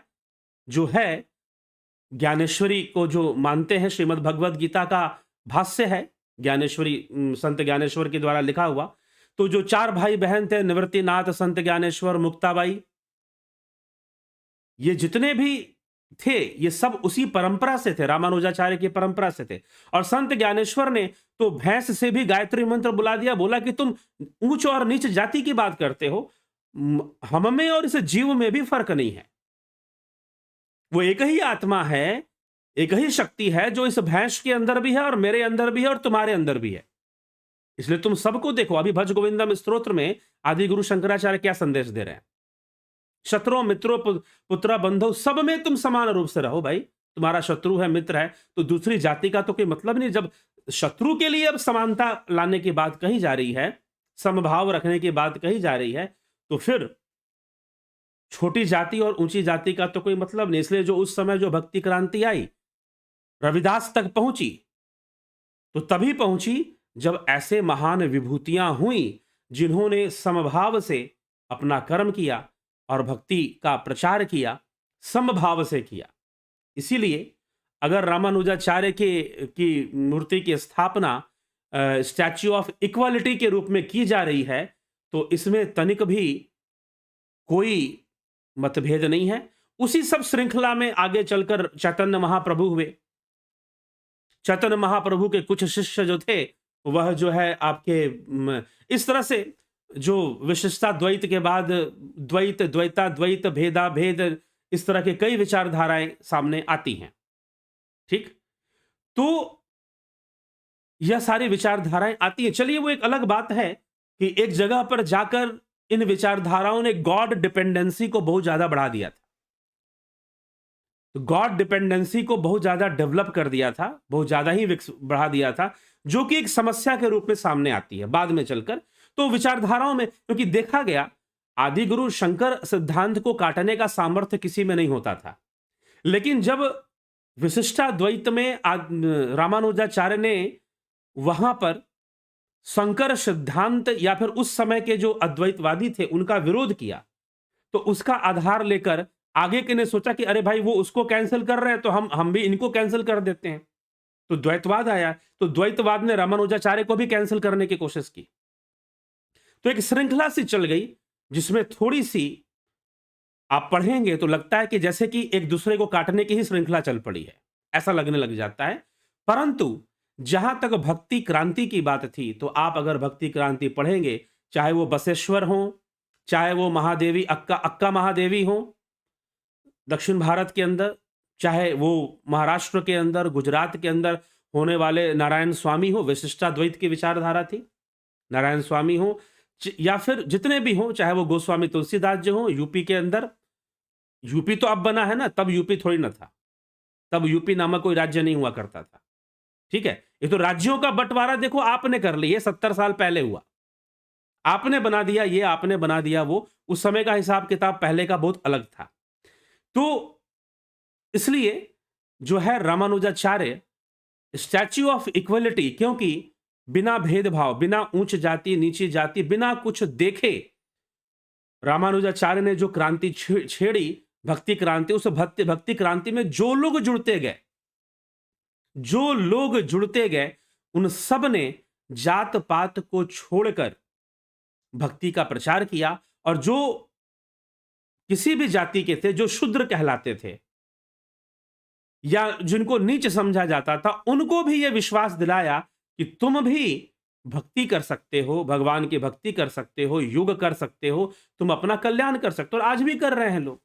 जो है, ज्ञानेश्वरी को जो मानते हैं, श्रीमद् भगवद गीता का भाष्य है ज्ञानेश्वरी, संत ज्ञानेश्वर के द्वारा लिखा हुआ। तो जो 4 भाई बहन थे, निवृत्तिनाथ, संत ज्ञानेश्वर, मुक्ताबाई, ये जितने भी थे, ये सब उसी परंपरा से थे, रामानुजाचार्य की परंपरा से थे। और संत ज्ञानेश्वर ने तो भैंस से भी गायत्री मंत्र बुला दिया, बोला कि तुम ऊंच और नीच जाति की बात करते हो, हम में और इस जीव में भी फर्क नहीं है, वो एक ही आत्मा है। एक ही शक्ति है जो इस भैंस के अंदर भी है और मेरे अंदर भी है और तुम्हारे अंदर भी है। इसलिए तुम सबको देखो। अभी भज गोविंदम स्तोत्र में आदि गुरु शंकराचार्य क्या संदेश दे रहे हैं? शत्रुओं मित्रों पुत्र बंधु सब में तुम समान रूप से रहो भाई। तुम्हारा शत्रु है, मित्र है, तो दूसरी जाति का तो कोई मतलब नहीं। जब शत्रु के लिए अब समानता लाने की बात कही जा रही है, समभाव रखने की बात कही जा रही है, तो फिर छोटी जाति और ऊंची जाति का तो कोई मतलब नहीं। इसलिए जो उस समय जो भक्ति क्रांति आई, रविदास तक पहुंची, तो तभी पहुंची जब ऐसे महान विभूतियां हुई जिन्होंने समभाव से अपना कर्म किया और भक्ति का प्रचार किया, समभाव से किया। इसीलिए अगर रामानुजाचार्य की मूर्ति की स्थापना स्टैच्यू ऑफ इक्वालिटी के रूप में की जा रही है, तो इसमें तनिक भी कोई मतभेद नहीं है। उसी सब श्रृंखला में आगे चलकर चैतन्य महाप्रभु हुए। चैतन्य महाप्रभु के कुछ शिष्य जो थे, वह जो है आपके इस तरह से जो विशिष्टता द्वैत के बाद द्वैत, द्वैता द्वैत, भेदा भेद, इस तरह के कई विचारधाराएं सामने आती हैं। ठीक, तो यह सारी विचारधाराएं आती हैं। चलिए, वो एक अलग बात है कि एक जगह पर जाकर इन विचारधाराओं ने गॉड डिपेंडेंसी को बहुत ज्यादा बढ़ा दिया था। तो गॉड डिपेंडेंसी को बहुत ज्यादा डेवलप कर दिया था, बहुत ज्यादा ही बढ़ा दिया था, जो कि एक समस्या के रूप में सामने आती है बाद में चलकर। तो विचारधाराओं में, क्योंकि देखा गया आदि गुरु शंकर सिद्धांत को काटने का सामर्थ्य किसी में नहीं होता था, लेकिन जब विशिष्टाद्वैत में रामानुजाचार्य ने वहां पर शंकर सिद्धांत या फिर उस समय के जो अद्वैतवादी थे उनका विरोध किया, तो उसका आधार लेकर आगे के ने सोचा कि अरे भाई, वो उसको कैंसिल कर रहे हैं तो हम भी इनको कैंसिल कर देते हैं। तो द्वैतवाद आया, तो द्वैतवाद ने रामानुजाचार्य को भी कैंसिल करने की कोशिश की। तो एक श्रृंखला सी चल गई जिसमें थोड़ी सी आप पढ़ेंगे तो लगता है कि जैसे कि एक दूसरे को काटने की ही श्रृंखला चल पड़ी है, ऐसा लगने लग जाता है। परंतु जहां तक भक्ति क्रांति की बात थी, तो आप अगर भक्ति क्रांति पढ़ेंगे, चाहे वो बसेश्वर हो, चाहे वो महादेवी अक्का महादेवी हो दक्षिण भारत के अंदर, चाहे वो महाराष्ट्र के अंदर, गुजरात के अंदर होने वाले नारायण स्वामी हो, विशिष्टाद्वैत की विचारधारा थी, नारायण स्वामी हो, या फिर जितने भी हो, चाहे वो गोस्वामी तुलसीदास जी हो, यूपी के अंदर, यूपी तो अब बना है ना, तब यूपी थोड़ी ना था, तब यूपी नामक कोई राज्य नहीं हुआ करता था। ठीक है, ये तो राज्यों का बंटवारा देखो आपने कर लिया, 70 साल पहले हुआ, आपने बना दिया ये, आपने बना दिया वो। उस समय का हिसाब किताब पहले का बहुत अलग था। तो इसलिए जो है रामानुजाचार्य स्टैच्यू ऑफ इक्वलिटी, क्योंकि बिना भेदभाव, बिना ऊंच जाति नीची जाति, बिना कुछ देखे रामानुजाचार्य ने जो क्रांति छेड़ी, भक्ति क्रांति, उस भक्ति क्रांति में जो लोग जुड़ते गए, उन सब ने जात पात को छोड़कर भक्ति का प्रचार किया। और जो किसी भी जाति के थे, जो शूद्र कहलाते थे या जिनको नीच समझा जाता था, उनको भी यह विश्वास दिलाया कि तुम भी भक्ति कर सकते हो, भगवान की भक्ति कर सकते हो, योग कर सकते हो, तुम अपना कल्याण कर सकते हो। और आज भी कर रहे हैं लोग,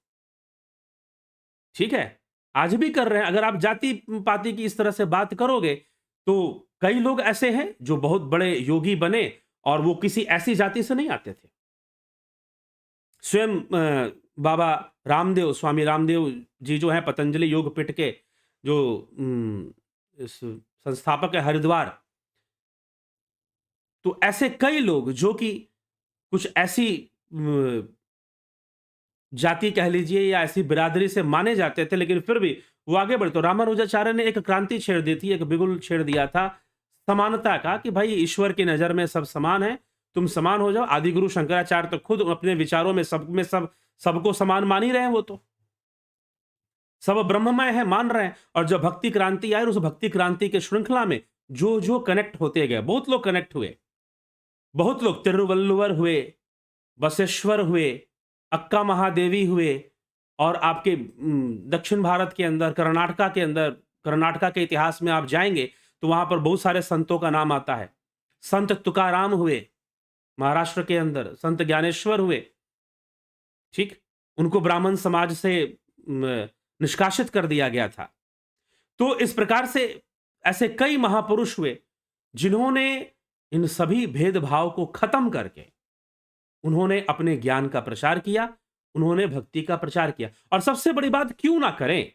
ठीक है, आज भी कर रहे हैं। अगर आप जाति पाति की इस तरह से बात करोगे, तो कई लोग ऐसे हैं जो बहुत बड़े योगी बने और वो किसी ऐसी जाति से नहीं आते थे। स्वयं बाबा रामदेव, स्वामी रामदेव जी जो है पतंजलि योग पीठ के जो संस्थापक है हरिद्वार, तो ऐसे कई लोग जो कि कुछ ऐसी जाति कह लीजिए या ऐसी बिरादरी से माने जाते थे, लेकिन फिर भी वो आगे बढ़े। तो रामानुजाचार्य ने एक क्रांति छेड़ दी थी, एक बिगुल छेड़ दिया था समानता का, कि भाई ईश्वर की नजर में सब समान है, तुम समान हो जाओ। आदि गुरु शंकराचार्य तो खुद अपने विचारों में सबको समान मान ही रहे हैं, वो तो सब ब्रह्ममय है मान रहे हैं। और जब भक्ति क्रांति आई, उस भक्ति क्रांति के श्रृंखला में जो जो कनेक्ट होते गए, बहुत लोग कनेक्ट हुए, बहुत लोग तिरुवल्लुवर हुए, बसेश्वर हुए, अक्का महादेवी हुए, और आपके दक्षिण भारत के अंदर, कर्नाटका के इतिहास में आप जाएंगे तो वहां पर बहुत सारे संतों का नाम आता है। संत तुकाराम हुए महाराष्ट्र के अंदर, संत ज्ञानेश्वर हुए, ठीक, उनको ब्राह्मण समाज से निष्कासित कर दिया गया था। तो इस प्रकार से ऐसे कई महापुरुष हुए जिन्होंने इन सभी भेदभाव को खत्म करके उन्होंने अपने ज्ञान का प्रचार किया, उन्होंने भक्ति का प्रचार किया। और सबसे बड़ी बात, क्यों ना करें,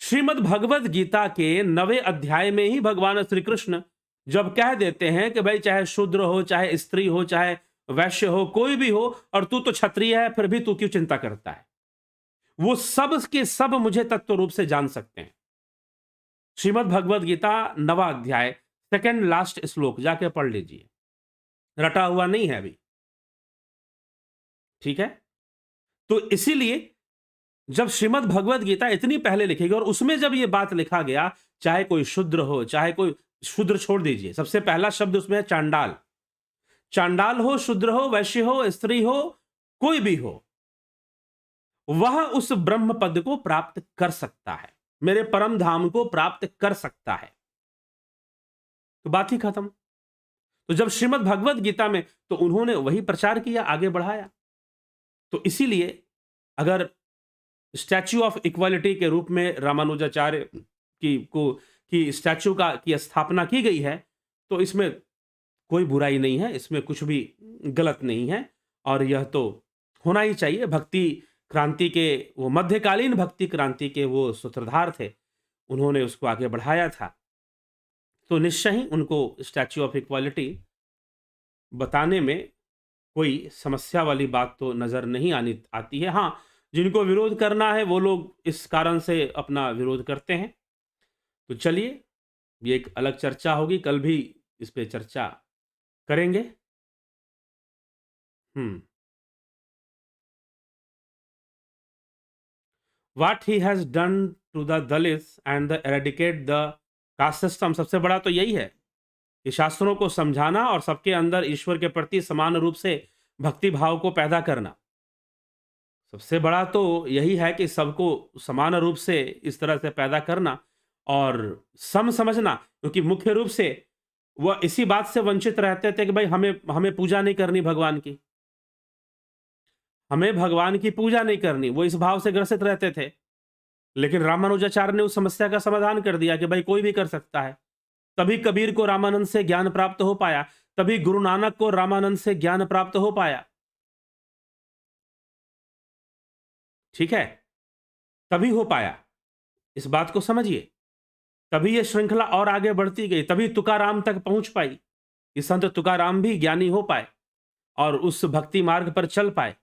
श्रीमद् भगवद गीता के 9वें अध्याय में ही भगवान श्री कृष्ण जब कह देते हैं कि भाई चाहे शूद्र हो, चाहे स्त्री हो, चाहे वैश्य हो, कोई भी हो, और तू तो क्षत्रिय है, फिर भी तू क्यों चिंता करता है, वो सब के सब मुझे तत्व रूप से जान सकते हैं। श्रीमद् भगवद गीता 9वां अध्याय, सेकंड लास्ट श्लोक जाके पढ़ लीजिए, रटा हुआ नहीं है अभी, ठीक है। तो इसीलिए जब श्रीमद् भगवद गीता इतनी पहले लिखी गई और उसमें जब ये बात लिखा गया, चाहे कोई शूद्र हो, चाहे कोई शूद्र छोड़ दीजिए, सबसे पहला शब्द उसमें है चांडाल। चांडाल हो, शूद्र हो, वैश्य हो, स्त्री हो, कोई भी हो, वह उस ब्रह्म पद को प्राप्त कर सकता है, मेरे परम धाम को प्राप्त कर सकता है। तो बात ही खत्म। तो जब श्रीमद् भगवद गीता में, तो उन्होंने वही प्रचार किया, आगे बढ़ाया। तो इसीलिए अगर स्टैच्यू ऑफ इक्वालिटी के रूप में रामानुजाचार्य की स्टैच्यू की स्थापना की गई है, तो इसमें कोई बुराई नहीं है, इसमें कुछ भी गलत नहीं है, और यह तो होना ही चाहिए। भक्ति क्रांति के, वो मध्यकालीन भक्ति क्रांति के वो सूत्रधार थे, उन्होंने उसको आगे बढ़ाया था, तो निश्चय ही उनको स्टैच्यू ऑफ इक्वालिटी बताने में कोई समस्या वाली बात तो नजर नहीं आती है। हाँ, जिनको विरोध करना है वो लोग इस कारण से अपना विरोध करते हैं। तो चलिए, ये एक अलग चर्चा होगी, कल भी इस पे चर्चा करेंगे। What he has done to the Dalits and the eradicate the caste system, सबसे बड़ा तो यही है कि शास्त्रों को समझाना और सबके अंदर ईश्वर के प्रति समान रूप से भक्ति भाव को पैदा करना। सबसे बड़ा तो यही है कि सबको समान रूप से इस तरह से पैदा करना और समझना, क्योंकि मुख्य रूप से वह इसी बात से वंचित रहते थे कि भाई हमें पूजा नहीं करनी भगवान की, हमें भगवान की पूजा नहीं करनी, वो इस भाव से ग्रसित रहते थे। लेकिन रामानुजाचार्य ने उस समस्या का समाधान कर दिया कि भाई कोई भी कर सकता है। तभी कबीर को रामानंद से ज्ञान प्राप्त हो पाया, तभी गुरु नानक को रामानंद से ज्ञान प्राप्त हो पाया, ठीक है, तभी हो पाया। इस बात को समझिए, तभी ये श्रृंखला और आगे बढ़ती गई, तभी तुकाराम तक पहुंच पाई कि संत तुकाराम भी ज्ञानी हो पाए और उस भक्ति मार्ग पर चल पाए।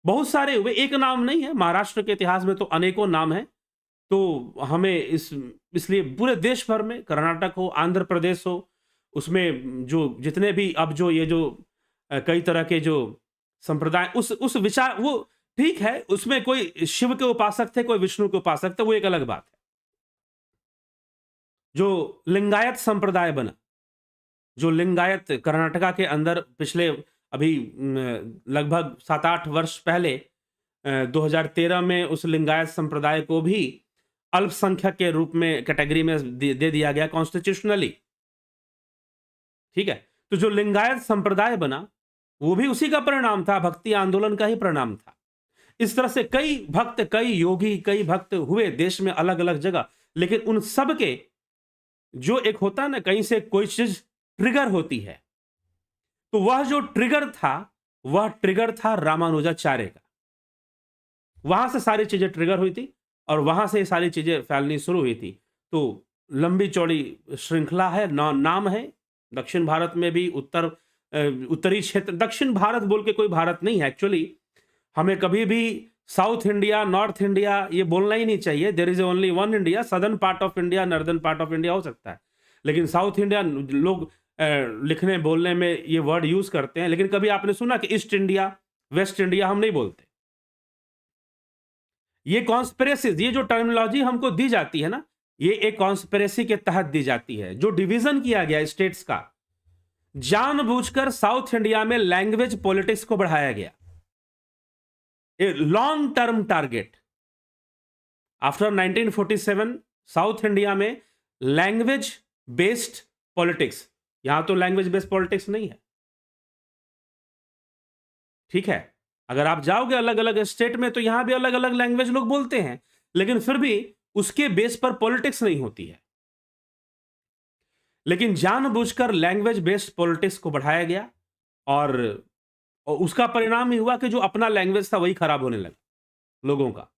बहुत सारे हुए, एक नाम नहीं है, महाराष्ट्र के इतिहास में तो अनेकों नाम हैं। तो हमें इसलिए पूरे देश भर में, कर्नाटक हो, आंध्र प्रदेश हो, उसमें जो जितने भी अब जो ये जो कई तरह के जो संप्रदाय, उस विचार, वो ठीक है, उसमें कोई शिव के उपासक थे, कोई विष्णु के उपासक थे, वो एक अलग बात है। जो लिंगायत संप्रदाय बना, जो लिंगायत कर्नाटका के अंदर पिछले अभी लगभग 7-8 वर्ष पहले 2013 में उस लिंगायत संप्रदाय को भी अल्पसंख्यक के रूप में कैटेगरी में दे दिया गया कॉन्स्टिट्यूशनली, ठीक है। तो जो लिंगायत संप्रदाय बना वो भी उसी का परिणाम था, भक्ति आंदोलन का ही परिणाम था। इस तरह से कई भक्त, कई योगी, कई भक्त हुए देश में अलग अलग जगह, लेकिन उन सब के जो एक होता है ना, कहीं से कोई चीज ट्रिगर होती है, तो वह जो ट्रिगर था, वह ट्रिगर था रामानुजाचार्य का। वहां से सारी चीजें ट्रिगर हुई थी और वहां से सारी चीजें फैलनी शुरू हुई थी। तो लंबी चौड़ी श्रृंखला है, नाम है। दक्षिण भारत में भी उत्तरी क्षेत्र, दक्षिण भारत बोल के कोई भारत नहीं है एक्चुअली। हमें कभी भी साउथ इंडिया, नॉर्थ इंडिया ये बोलना ही नहीं चाहिए। There is only one India, southern part of India, northern part of India हो सकता है, लेकिन साउथ इंडिया लोग लिखने बोलने में ये वर्ड यूज करते हैं। लेकिन कभी आपने सुना कि ईस्ट इंडिया, वेस्ट इंडिया? हम नहीं बोलते। ये कॉन्स्पिरेसीज, ये जो टर्मिनोलॉजी हमको दी जाती है ना, ये एक कॉन्स्पिरेसी के तहत दी जाती है। जो डिवीजन किया गया स्टेट्स का, जानबूझकर साउथ इंडिया में लैंग्वेज पॉलिटिक्स को बढ़ाया गया, a long term target. After 1947 south India में लैंग्वेज बेस्ड पॉलिटिक्स, यहां तो लैंग्वेज बेस्ड पॉलिटिक्स नहीं है, ठीक है। अगर आप जाओगे अलग अलग स्टेट में तो यहां भी अलग अलग लैंग्वेज लोग बोलते हैं, लेकिन फिर भी उसके बेस पर पॉलिटिक्स नहीं होती है। लेकिन जानबूझकर लैंग्वेज बेस्ड पॉलिटिक्स को बढ़ाया गया और उसका परिणाम ही हुआ कि जो अपना लैंग्वेज था वही खराब होने लगा लोगों का।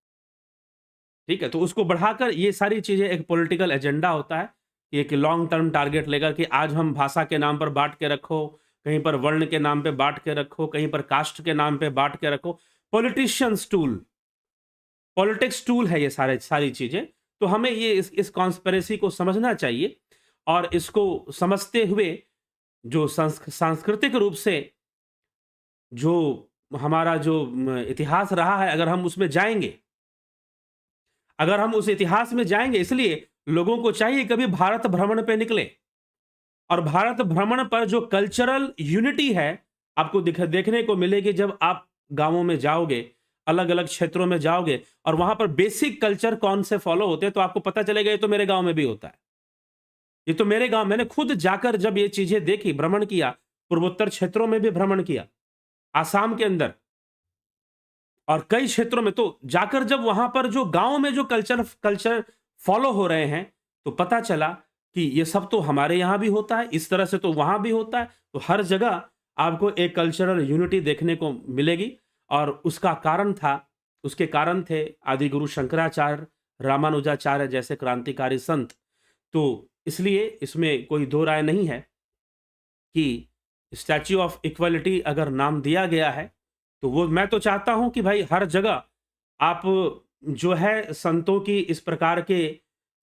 ठीक है, तो उसको बढ़ाकर ये सारी चीजें एक पॉलिटिकल एजेंडा होता है, एक लॉन्ग टर्म टारगेट लेकर कि आज हम भाषा के नाम पर बांट के रखो, कहीं पर वर्ण के नाम पे बांट के रखो, कहीं पर कास्ट के नाम पे बांट के रखो। पॉलिटिशियंस टूल, पॉलिटिक्स टूल है ये सारी चीजें। तो हमें ये इस कॉन्स्पिरेसी को समझना चाहिए और इसको समझते हुए जो सांस्कृतिक रूप से जो हमारा जो इतिहास रहा है, अगर हम उसमें जाएंगे, अगर हम उस इतिहास में जाएंगे, इसलिए लोगों को चाहिए कभी भारत भ्रमण पे निकले और भारत भ्रमण पर जो कल्चरल यूनिटी है आपको देखने को मिलेगी जब आप गांवों में जाओगे, अलग अलग क्षेत्रों में जाओगे और वहां पर बेसिक कल्चर कौन से फॉलो होते हैं, तो आपको पता चलेगा ये तो मेरे गांव में भी होता है, ये तो मेरे गांव, मैंने खुद जाकर जब ये चीजें देखी, भ्रमण किया, पूर्वोत्तर क्षेत्रों में भी भ्रमण किया, आसाम के अंदर और कई क्षेत्रों में, तो जाकर जब वहां पर जो गांव में जो कल्चर फॉलो हो रहे हैं, तो पता चला कि ये सब तो हमारे यहां भी होता है, इस तरह से तो वहां भी होता है। तो हर जगह आपको एक कल्चरल यूनिटी देखने को मिलेगी और उसका कारण था, उसके कारण थे आदि गुरु शंकराचार्य, रामानुजाचार्य जैसे क्रांतिकारी संत। तो इसलिए इसमें कोई दो राय नहीं है कि स्टैच्यू ऑफ इक्वलिटी अगर नाम दिया गया है, तो वो मैं तो चाहता हूं कि भाई हर जगह आप जो है संतों की इस प्रकार के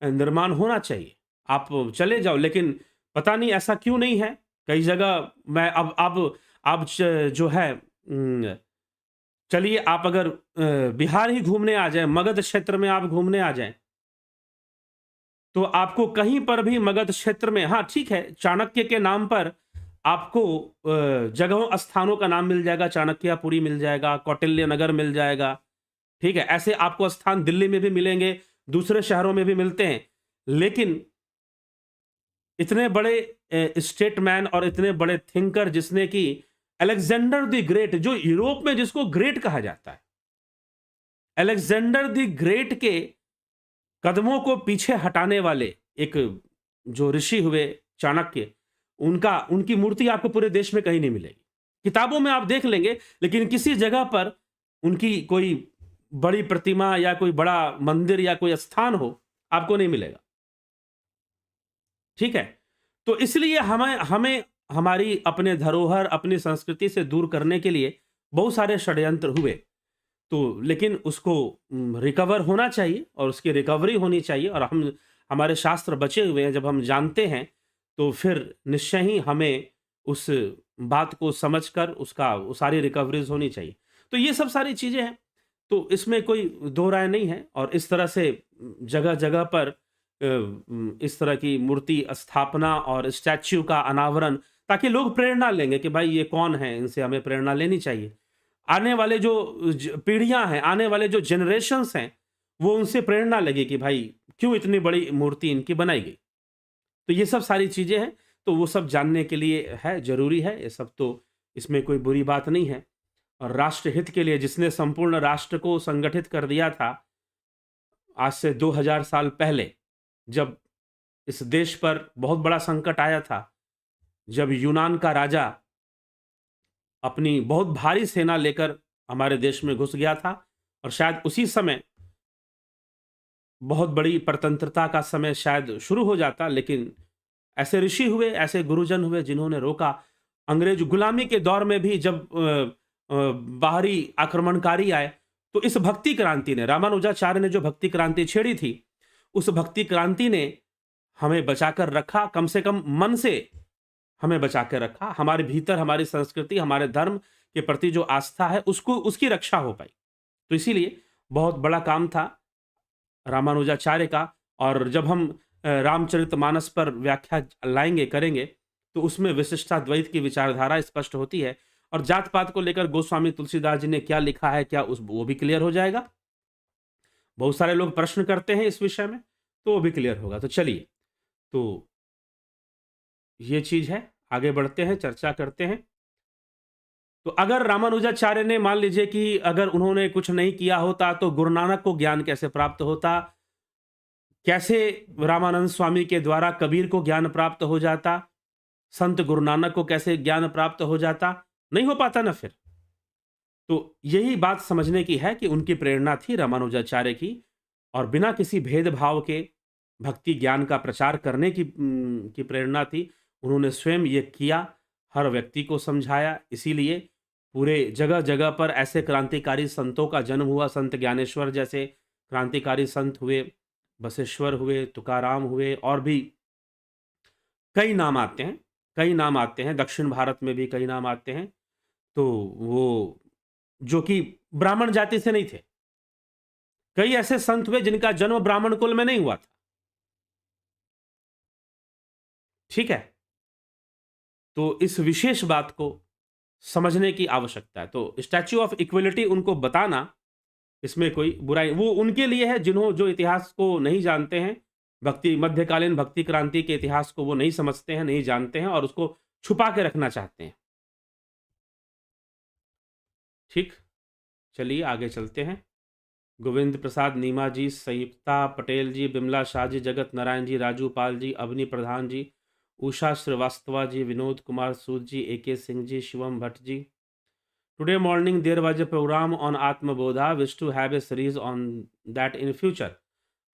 निर्माण होना चाहिए, आप चले जाओ। लेकिन पता नहीं ऐसा क्यों नहीं है कई जगह। मैं अब जो है चलिए आप अगर बिहार ही घूमने आ जाए, मगध क्षेत्र में आप घूमने आ जाएं, तो आपको कहीं पर भी मगध क्षेत्र में, हाँ ठीक है, चाणक्य के नाम पर आपको जगहों स्थानों का नाम मिल जाएगा, चाणक्यपुरी मिल जाएगा, कौटिल्य नगर मिल जाएगा, ठीक है, ऐसे आपको स्थान दिल्ली में भी मिलेंगे, दूसरे शहरों में भी मिलते हैं। लेकिन इतने बड़े स्टेटमैन और इतने बड़े थिंकर जिसने कि अलेक्जेंडर द ग्रेट, जो यूरोप में जिसको ग्रेट कहा जाता है, अलेक्जेंडर द ग्रेट के कदमों को पीछे हटाने वाले एक जो ऋषि हुए चाणक्य, उनकी मूर्ति आपको पूरे देश में कहीं नहीं मिलेगी। किताबों में आप देख लेंगे, लेकिन किसी जगह पर उनकी कोई बड़ी प्रतिमा या कोई बड़ा मंदिर या कोई स्थान हो आपको नहीं मिलेगा। ठीक है, तो इसलिए हमें हमारी अपने धरोहर, अपनी संस्कृति से दूर करने के लिए बहुत सारे षड्यंत्र हुए। तो लेकिन उसको रिकवर होना चाहिए और उसकी रिकवरी होनी चाहिए और हमारे शास्त्र बचे हुए हैं, जब हम जानते हैं तो फिर निश्चय ही हमें उस बात को समझकर उसका सारी रिकवरीज होनी चाहिए। तो ये सब सारी चीजें हैं, तो इसमें कोई दो राय नहीं है। और इस तरह से जगह जगह पर इस तरह की मूर्ति स्थापना और स्टैच्यू का अनावरण, ताकि लोग प्रेरणा लेंगे कि भाई ये कौन है, इनसे हमें प्रेरणा लेनी चाहिए। आने वाले जो पीढ़ियां हैं, आने वाले जो जनरेशन्स हैं, वो उनसे प्रेरणा लगे कि भाई क्यों इतनी बड़ी मूर्ति इनकी बनाई गई। तो ये सब सारी चीजें हैं, तो वो सब जानने के लिए है, जरूरी है ये सब, तो इसमें कोई बुरी बात नहीं है। और राष्ट्र हित के लिए जिसने संपूर्ण राष्ट्र को संगठित कर दिया था आज से 2000 साल पहले, जब इस देश पर बहुत बड़ा संकट आया था, जब यूनान का राजा अपनी बहुत भारी सेना लेकर हमारे देश में घुस गया था, और शायद उसी समय बहुत बड़ी परतंत्रता का समय शायद शुरू हो जाता, लेकिन ऐसे ऋषि हुए, ऐसे गुरुजन हुए जिन्होंने रोका। अंग्रेज गुलामी के दौर में भी जब बाहरी आक्रमणकारी आए, तो इस भक्ति क्रांति ने, रामानुजाचार्य ने जो भक्ति क्रांति छेड़ी थी, उस भक्ति क्रांति ने हमें बचाकर रखा, कम से कम मन से हमें बचा कर रखा। हमारे भीतर हमारी संस्कृति, हमारे धर्म के प्रति जो आस्था है, उसकी रक्षा हो पाई। तो इसीलिए बहुत बड़ा काम था रामानुजाचार्य का। और जब हम रामचरितमानस पर व्याख्या लाएंगे, करेंगे, तो उसमें विशिष्टाद्वैत की विचारधारा स्पष्ट होती है, और जात पात को लेकर गोस्वामी तुलसीदास जी ने क्या लिखा है, क्या वो भी क्लियर हो जाएगा। बहुत सारे लोग प्रश्न करते हैं इस विषय में, तो वो भी क्लियर होगा। तो चलिए, तो ये चीज है, आगे बढ़ते हैं, चर्चा करते हैं। तो अगर रामानुजाचार्य ने, मान लीजिए कि अगर उन्होंने कुछ नहीं किया होता, तो गुरु नानक को ज्ञान कैसे प्राप्त होता? कैसे रामानंद स्वामी के द्वारा कबीर को ज्ञान प्राप्त हो जाता, संत गुरु नानक को कैसे ज्ञान प्राप्त हो जाता, नहीं हो पाता ना फिर। तो यही बात समझने की है कि उनकी प्रेरणा थी रामानुजाचार्य की, और बिना किसी भेदभाव के भक्ति ज्ञान का प्रचार करने की प्रेरणा थी। उन्होंने स्वयं ये किया, हर व्यक्ति को समझाया। इसीलिए पूरे जगह-जगह पर ऐसे क्रांतिकारी संतों का जन्म हुआ। संत ज्ञानेश्वर जैसे क्रांतिकारी संत हुए, बसवेश्वर हुए, तुकाराम हुए, और भी कई नाम आते हैं, कई नाम आते हैं। दक्षिण भारत में भी कई नाम आते हैं। तो वो जो कि ब्राह्मण जाति से नहीं थे। कई ऐसे संत हुए जिनका जन्म ब्राह्मण कुल में नहीं हुआ था। ठीक है? तो इस विशेष बात को समझने की आवश्यकता है। तो स्टैच्यू ऑफ इक्वलिटी उनको बताना, इसमें कोई बुराई, वो उनके लिए है जो इतिहास को नहीं जानते हैं, मध्यकालीन भक्ति क्रांति के इतिहास को वो नहीं समझते हैं, नहीं जानते हैं, और उसको छुपा के रखना चाहते हैं। ठीक? चलिए आगे चलते हैं। गोविंद प्रसाद नीमा जी, संयुक्ता पटेल जी, Bimla Shah ji, Jagat Narayan ji, Raju Pal ji, Avani Pradhan ji, Usha Srivastava ji, Vinod Kumar Sood ji, AK Singh ji, Shivam Bhatt ji. Today morning there was a program on Atmabodha, wish to have a series on that in future।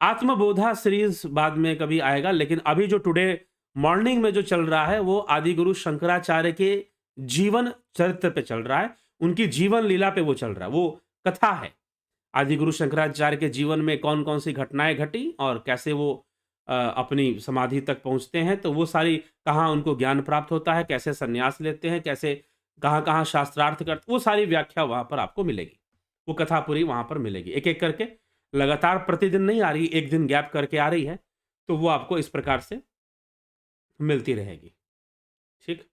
Atmabodha series बाद में कभी आएगा, लेकिन अभी जो टुडे मॉर्निंग में जो चल रहा है वो आदि गुरु शंकराचार्य के जीवन चरित्र पे चल रहा है, उनकी जीवन लीला पे वो चल रहा है, वो कथा है। आदि गुरु शंकराचार्य के जीवन में कौन कौन सी घटनाएं घटी और कैसे वो अपनी समाधि तक पहुंचते हैं, तो वो सारी, कहाँ उनको ज्ञान प्राप्त होता है, कैसे संन्यास लेते हैं, कैसे कहाँ कहाँ शास्त्रार्थ करते, वो सारी व्याख्या वहां पर आपको मिलेगी। वो कथा पूरी वहां पर मिलेगी, एक एक करके, लगातार प्रतिदिन नहीं आ रही, एक दिन गैप करके आ रही है, तो वो आपको इस प्रकार से मिलती रहेगी। ठीक?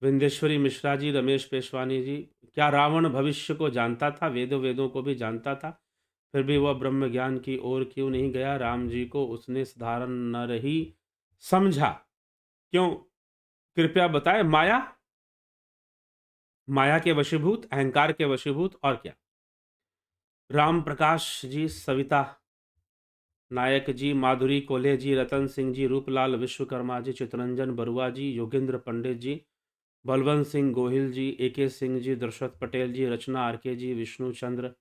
विंदेश्वरी मिश्रा जी, रमेश पेशवानी जी, क्या रावण भविष्य को जानता था? वेदों को भी जानता था, फिर भी वह ब्रह्म ज्ञान की ओर क्यों नहीं गया? राम जी को उसने साधारण नर ही समझा, क्यों? कृपया बताएं। माया, माया के वशीभूत, अहंकार के वशीभूत, और क्या? राम प्रकाश जी, सविता नायक जी, माधुरी कोल्हे जी, रतन सिंह जी, रूपलाल विश्वकर्मा जी, चितरंजन बरुआ जी, योगेंद्र पंडित जी, बलवंत सिंह गोहिल जी, AK सिंह जी, दशरथ पटेल जी, रचना RK जी, विष्णु चंद्र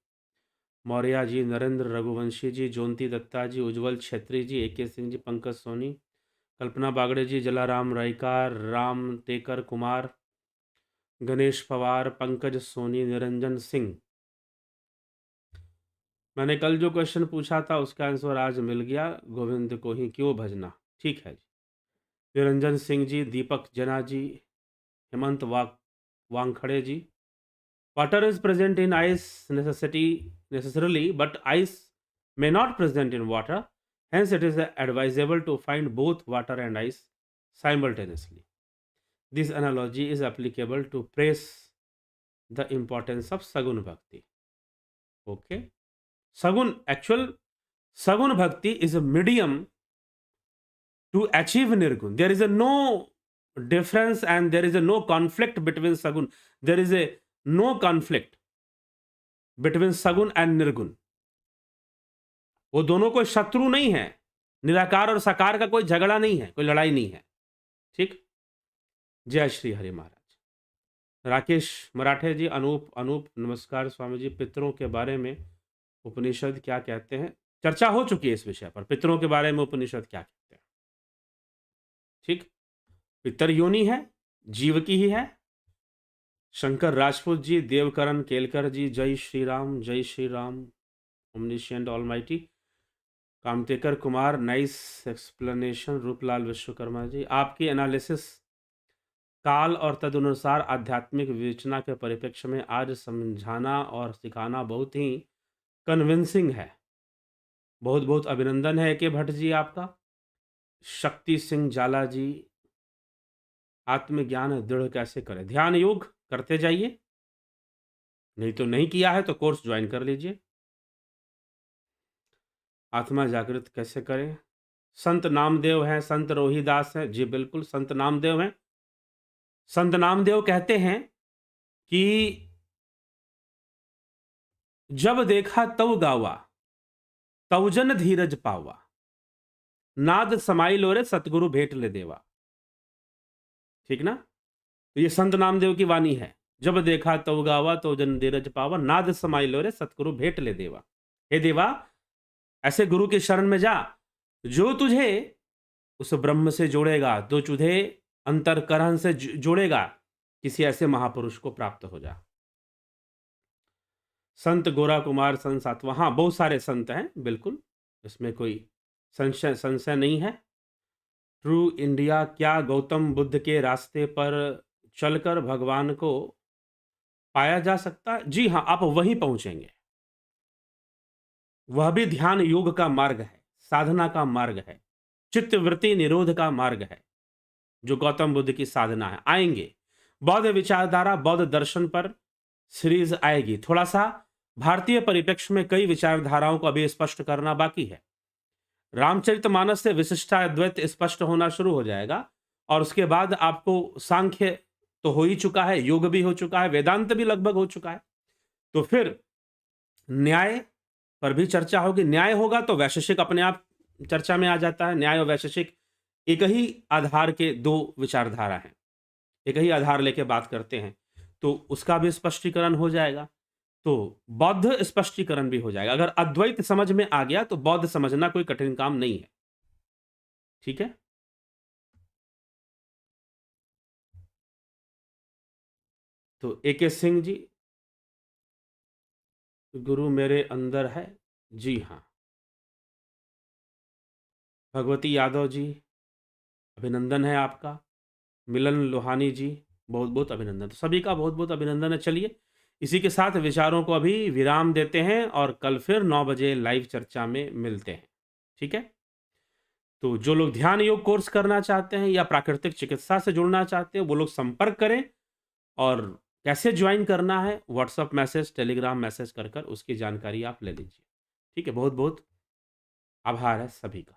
मौर्य जी, नरेंद्र रघुवंशी जी, जोंती दत्ता जी, उज्जवल छेत्री जी, AK सिंह जी, पंकज सोनी, कल्पना बागड़े जी, जलाराम रायकार, राम टेकर कुमार, गणेश पवार, पंकज सोनी, निरंजन सिंह। मैंने कल जो क्वेश्चन पूछा था उसका आंसर आज मिल गया, गोविंद को ही क्यों भजना। ठीक है जी। Niranjan Singh ji, Deepak Jana ji, Hemant Wankhede ji. Water is present in ice necessarily, but ice may not present in water. Hence, it is advisable to find both water and ice simultaneously. This analogy is applicable to praise the importance of Sagun Bhakti. Okay? Sagun Bhakti is a medium to achieve Nirgun. There is a no difference and there is a no conflict between Sagun. There is a no conflict between Sagun and Nirgun. वो दोनों कोई शत्रु नहीं है, निराकार और साकार का कोई झगड़ा नहीं है, कोई लड़ाई नहीं है। ठीक? जय श्री हरि महाराज। राकेश मराठे जी, अनूप नमस्कार स्वामी जी। पितरों के बारे में उपनिषद क्या कहते हैं? चर्चा हो चुकी है इस विषय पर, पितरों के बारे में उपनिषद क्या कहते हैं। ठीक? पितर योनि है, जीव की ही है। शंकर राजपूत जी, देवकरण केलकर जी, जय Shri Ram, omniscient almighty. Kamatekar Kumar, nice explanation. Ruplal Vishwakarma ji, आपकी एनालिसिस काल और तदनुसार आध्यात्मिक विवेचना के परिप्रेक्ष्य में आज समझाना और सिखाना बहुत ही कन्विंसिंग है। बहुत बहुत अभिनंदन है AK भट्ट जी आपका। शक्ति सिंह जाला जी, आत्मज्ञान दृढ़ कैसे करें? ध्यान योग करते जाइए, नहीं तो नहीं किया है तो कोर्स ज्वाइन कर लीजिए। आत्मा जागृत कैसे करें? संत नामदेव हैं, संत रोहिदास हैं। जी बिल्कुल, संत नामदेव हैं। संत नामदेव कहते हैं कि जब देखा तव गावा, तव जन धीरज पावा। नाद समाई लो रे सतगुरु भेंट ले देवा। ठीक ना? तो ये संत नामदेव की वाणी है। जब देखा तो गावा तो जन धीरज पावा, नाद समाई लो रे सतगुरु भेंट ले देवा। हे देवा, ऐसे गुरु की शरण में जा जो तुझे उस ब्रह्म से जोड़ेगा, जो तुझे अंतरकरण से जोड़ेगा, किसी ऐसे महापुरुष को प्राप्त हो जा। संत गोरा कुमार संत सातवा, हाँ बहुत सारे संत हैं, बिल्कुल इसमें कोई संशय नहीं है। ट्रू इंडिया, क्या गौतम बुद्ध के रास्ते पर चलकर भगवान को पाया जा सकता है? जी हाँ, आप वहीं पहुंचेंगे। वह भी ध्यान योग का मार्ग है, साधना का मार्ग है, चित्त वृत्ति निरोध का मार्ग है, जो गौतम बुद्ध की साधना है। आएंगे बौद्ध विचारधारा, बौद्ध दर्शन पर सीरीज आएगी। थोड़ा सा भारतीय परिप्रेक्ष्य में कई विचारधाराओं को अभी स्पष्ट करना बाकी है। रामचरितमानस से विशिष्टाद्वैत स्पष्ट होना शुरू हो जाएगा, और उसके बाद आपको सांख्य तो हो ही चुका है, योग भी हो चुका है, वेदांत भी लगभग हो चुका है। तो फिर न्याय पर भी चर्चा होगी। न्याय होगा तो वैशेषिक अपने आप चर्चा में आ जाता है। न्याय और वैशेषिक एक ही आधार के दो विचारधारा हैं, एक ही आधार लेके बात करते हैं, तो उसका भी स्पष्टीकरण हो जाएगा। तो बौद्ध स्पष्टीकरण भी हो जाएगा। अगर अद्वैत समझ में आ गया तो बौद्ध समझना कोई कठिन काम नहीं है। ठीक है? तो एके सिंह जी, गुरु मेरे अंदर है। जी हाँ। भगवती यादव जी, अभिनंदन है आपका। मिलन लोहानी जी, बहुत बहुत अभिनंदन। तो सभी का बहुत बहुत अभिनंदन है। चलिए, इसी के साथ विचारों को अभी विराम देते हैं और कल फिर 9 बजे लाइव चर्चा में मिलते हैं। ठीक है? तो जो लोग ध्यान योग कोर्स करना चाहते हैं या प्राकृतिक चिकित्सा से जुड़ना चाहते हैं, वो लोग संपर्क करें। और कैसे ज्वाइन करना है, व्हाट्सएप मैसेज, टेलीग्राम मैसेज कर उसकी जानकारी आप ले लीजिए। ठीक है? बहुत बहुत आभार है सभी का।